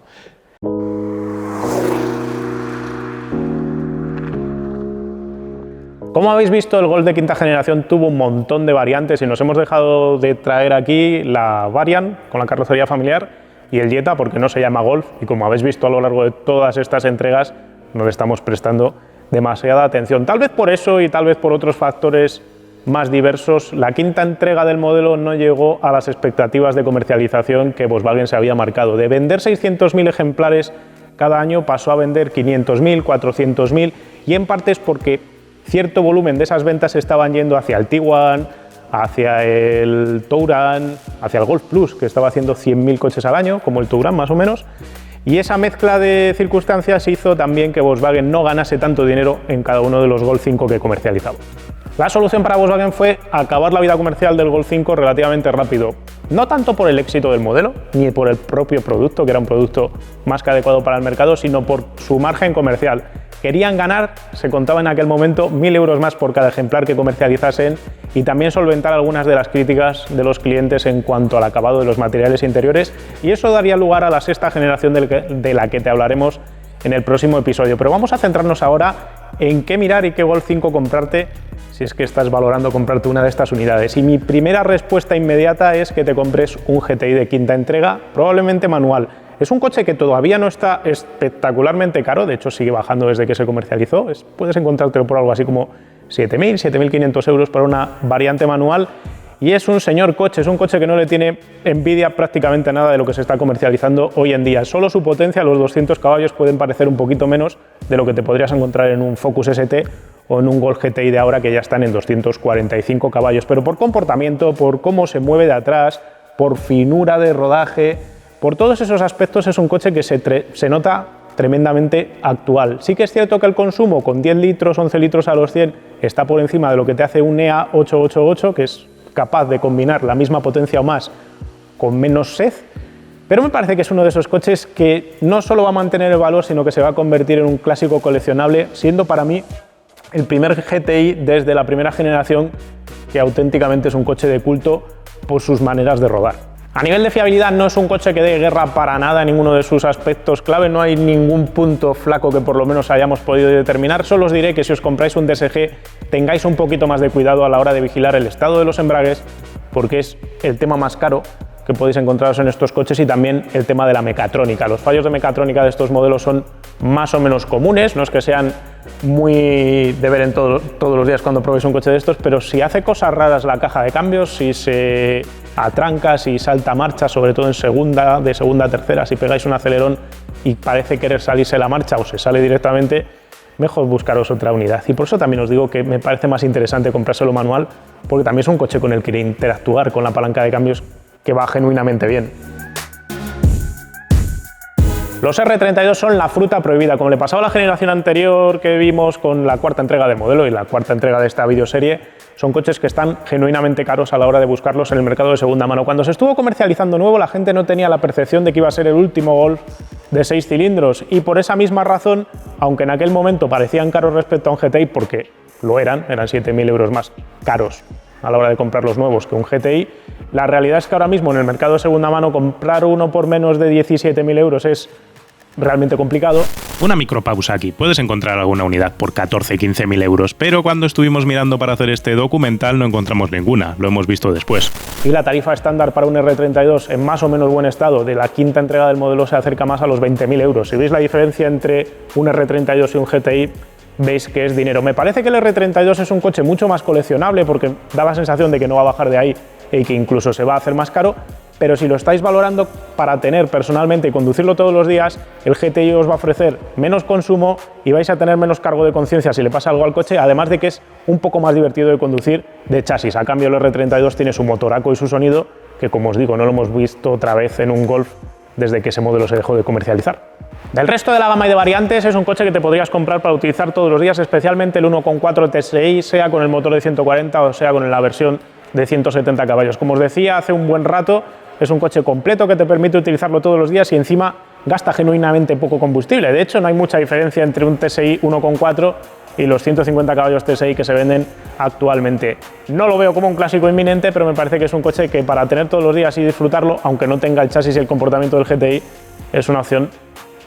Como habéis visto, el Golf de quinta generación tuvo un montón de variantes y nos hemos dejado de traer aquí la Variant con la carrocería familiar y el Jetta porque no se llama Golf y como habéis visto a lo largo de todas estas entregas no le estamos prestando demasiada atención. Tal vez por eso y tal vez por otros factores más diversos, la quinta entrega del modelo no llegó a las expectativas de comercialización que Volkswagen se había marcado. De vender 600.000 ejemplares cada año pasó a vender 500.000, 400.000 y en parte es porque cierto volumen de esas ventas estaban yendo hacia el Tiguan, hacia el Touran, hacia el Golf Plus, que estaba haciendo 100.000 coches al año, como el Touran más o menos, y esa mezcla de circunstancias hizo también que Volkswagen no ganase tanto dinero en cada uno de los Golf 5 que comercializaba. La solución para Volkswagen fue acabar la vida comercial del Golf 5 relativamente rápido, no tanto por el éxito del modelo, ni por el propio producto, que era un producto más que adecuado para el mercado, sino por su margen comercial. Querían ganar, se contaba en aquel momento, 1.000 euros más por cada ejemplar que comercializasen y también solventar algunas de las críticas de los clientes en cuanto al acabado de los materiales interiores, y eso daría lugar a la sexta generación de la que te hablaremos en el próximo episodio. Pero vamos a centrarnos ahora en qué mirar y qué Golf 5 comprarte si es que estás valorando comprarte una de estas unidades. Y mi primera respuesta inmediata es que te compres un GTI de quinta entrega, probablemente manual. Es un coche que todavía no está espectacularmente caro, de hecho sigue bajando desde que se comercializó. Puedes encontrártelo por algo así como 7.000, 7.500 euros para una variante manual. Y es un señor coche, es un coche que no le tiene envidia prácticamente nada de lo que se está comercializando hoy en día. Solo su potencia, los 200 caballos, pueden parecer un poquito menos de lo que te podrías encontrar en un Focus ST o en un Golf GTI de ahora que ya están en 245 caballos. Pero por comportamiento, por cómo se mueve de atrás, por finura de rodaje, por todos esos aspectos es un coche que se nota tremendamente actual. Sí que es cierto que el consumo con 10 litros, 11 litros a los 100 está por encima de lo que te hace un EA 888, que es capaz de combinar la misma potencia o más con menos sed, pero me parece que es uno de esos coches que no solo va a mantener el valor, sino que se va a convertir en un clásico coleccionable, siendo para mí el primer GTI desde la primera generación que auténticamente es un coche de culto por sus maneras de rodar. A nivel de fiabilidad no es un coche que dé guerra para nada en ninguno de sus aspectos clave, no hay ningún punto flaco que por lo menos hayamos podido determinar. Solo os diré que si os compráis un DSG tengáis un poquito más de cuidado a la hora de vigilar el estado de los embragues, porque es el tema más caro que podéis encontraros en estos coches, y también el tema de la mecatrónica. Los fallos de mecatrónica de estos modelos son más o menos comunes, no es que sean muy de ver en todos los días cuando probéis un coche de estos, pero si hace cosas raras la caja de cambios, si se atranca, si salta marcha, sobre todo en segunda, de segunda a tercera, si pegáis un acelerón y parece querer salirse la marcha o se sale directamente, mejor buscaros otra unidad. Y por eso también os digo que me parece más interesante comprárselo manual, porque también es un coche con el que interactuar con la palanca de cambios que va genuinamente bien. Los R32 son la fruta prohibida, como le pasaba a la generación anterior que vimos con la cuarta entrega del modelo y la cuarta entrega de esta videoserie. Son coches que están genuinamente caros a la hora de buscarlos en el mercado de segunda mano. Cuando se estuvo comercializando nuevo, la gente no tenía la percepción de que iba a ser el último Golf de 6 cilindros y por esa misma razón, aunque en aquel momento parecían caros respecto a un GTI, porque lo eran 7.000 euros más caros a la hora de comprar los nuevos que un GTI, la realidad es que ahora mismo en el mercado de segunda mano comprar uno por menos de 17.000 euros es realmente complicado. Una micropausa aquí. Puedes encontrar alguna unidad por 14-15.000 euros, pero cuando estuvimos mirando para hacer este documental no encontramos ninguna, lo hemos visto después. Y la tarifa estándar para un R32 en más o menos buen estado de la quinta entrega del modelo se acerca más a los 20.000 euros. Si veis la diferencia entre un R32 y un GTI, veis que es dinero. Me parece que el R32 es un coche mucho más coleccionable porque da la sensación de que no va a bajar de ahí y que incluso se va a hacer más caro, pero si lo estáis valorando para tener personalmente y conducirlo todos los días, el GTI os va a ofrecer menos consumo y vais a tener menos cargo de conciencia si le pasa algo al coche, además de que es un poco más divertido de conducir de chasis. A cambio, el R32 tiene su motoraco y su sonido, que como os digo, no lo hemos visto otra vez en un Golf desde que ese modelo se dejó de comercializar. Del resto de la gama de variantes, es un coche que te podrías comprar para utilizar todos los días, especialmente el 1.4 TSI, sea con el motor de 140 o sea con la versión de 170 caballos. Como os decía hace un buen rato, es un coche completo que te permite utilizarlo todos los días y encima gasta genuinamente poco combustible. De hecho, no hay mucha diferencia entre un TSI 1.4 y los 150 caballos TSI que se venden actualmente. No lo veo como un clásico inminente, pero me parece que es un coche que para tener todos los días y disfrutarlo, aunque no tenga el chasis y el comportamiento del GTI, es una opción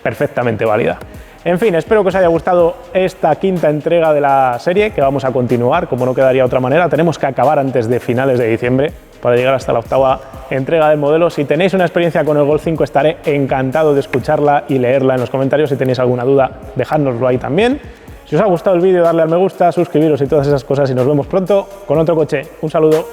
perfectamente válida. En fin, espero que os haya gustado esta quinta entrega de la serie, que vamos a continuar, como no quedaría de otra manera. Tenemos que acabar antes de finales de diciembre para llegar hasta la octava entrega del modelo. Si tenéis una experiencia con el Golf 5, estaré encantado de escucharla y leerla en los comentarios. Si tenéis alguna duda, dejádnoslo ahí también. Si os ha gustado el vídeo, darle al me gusta, suscribiros y todas esas cosas y nos vemos pronto con otro coche. Un saludo.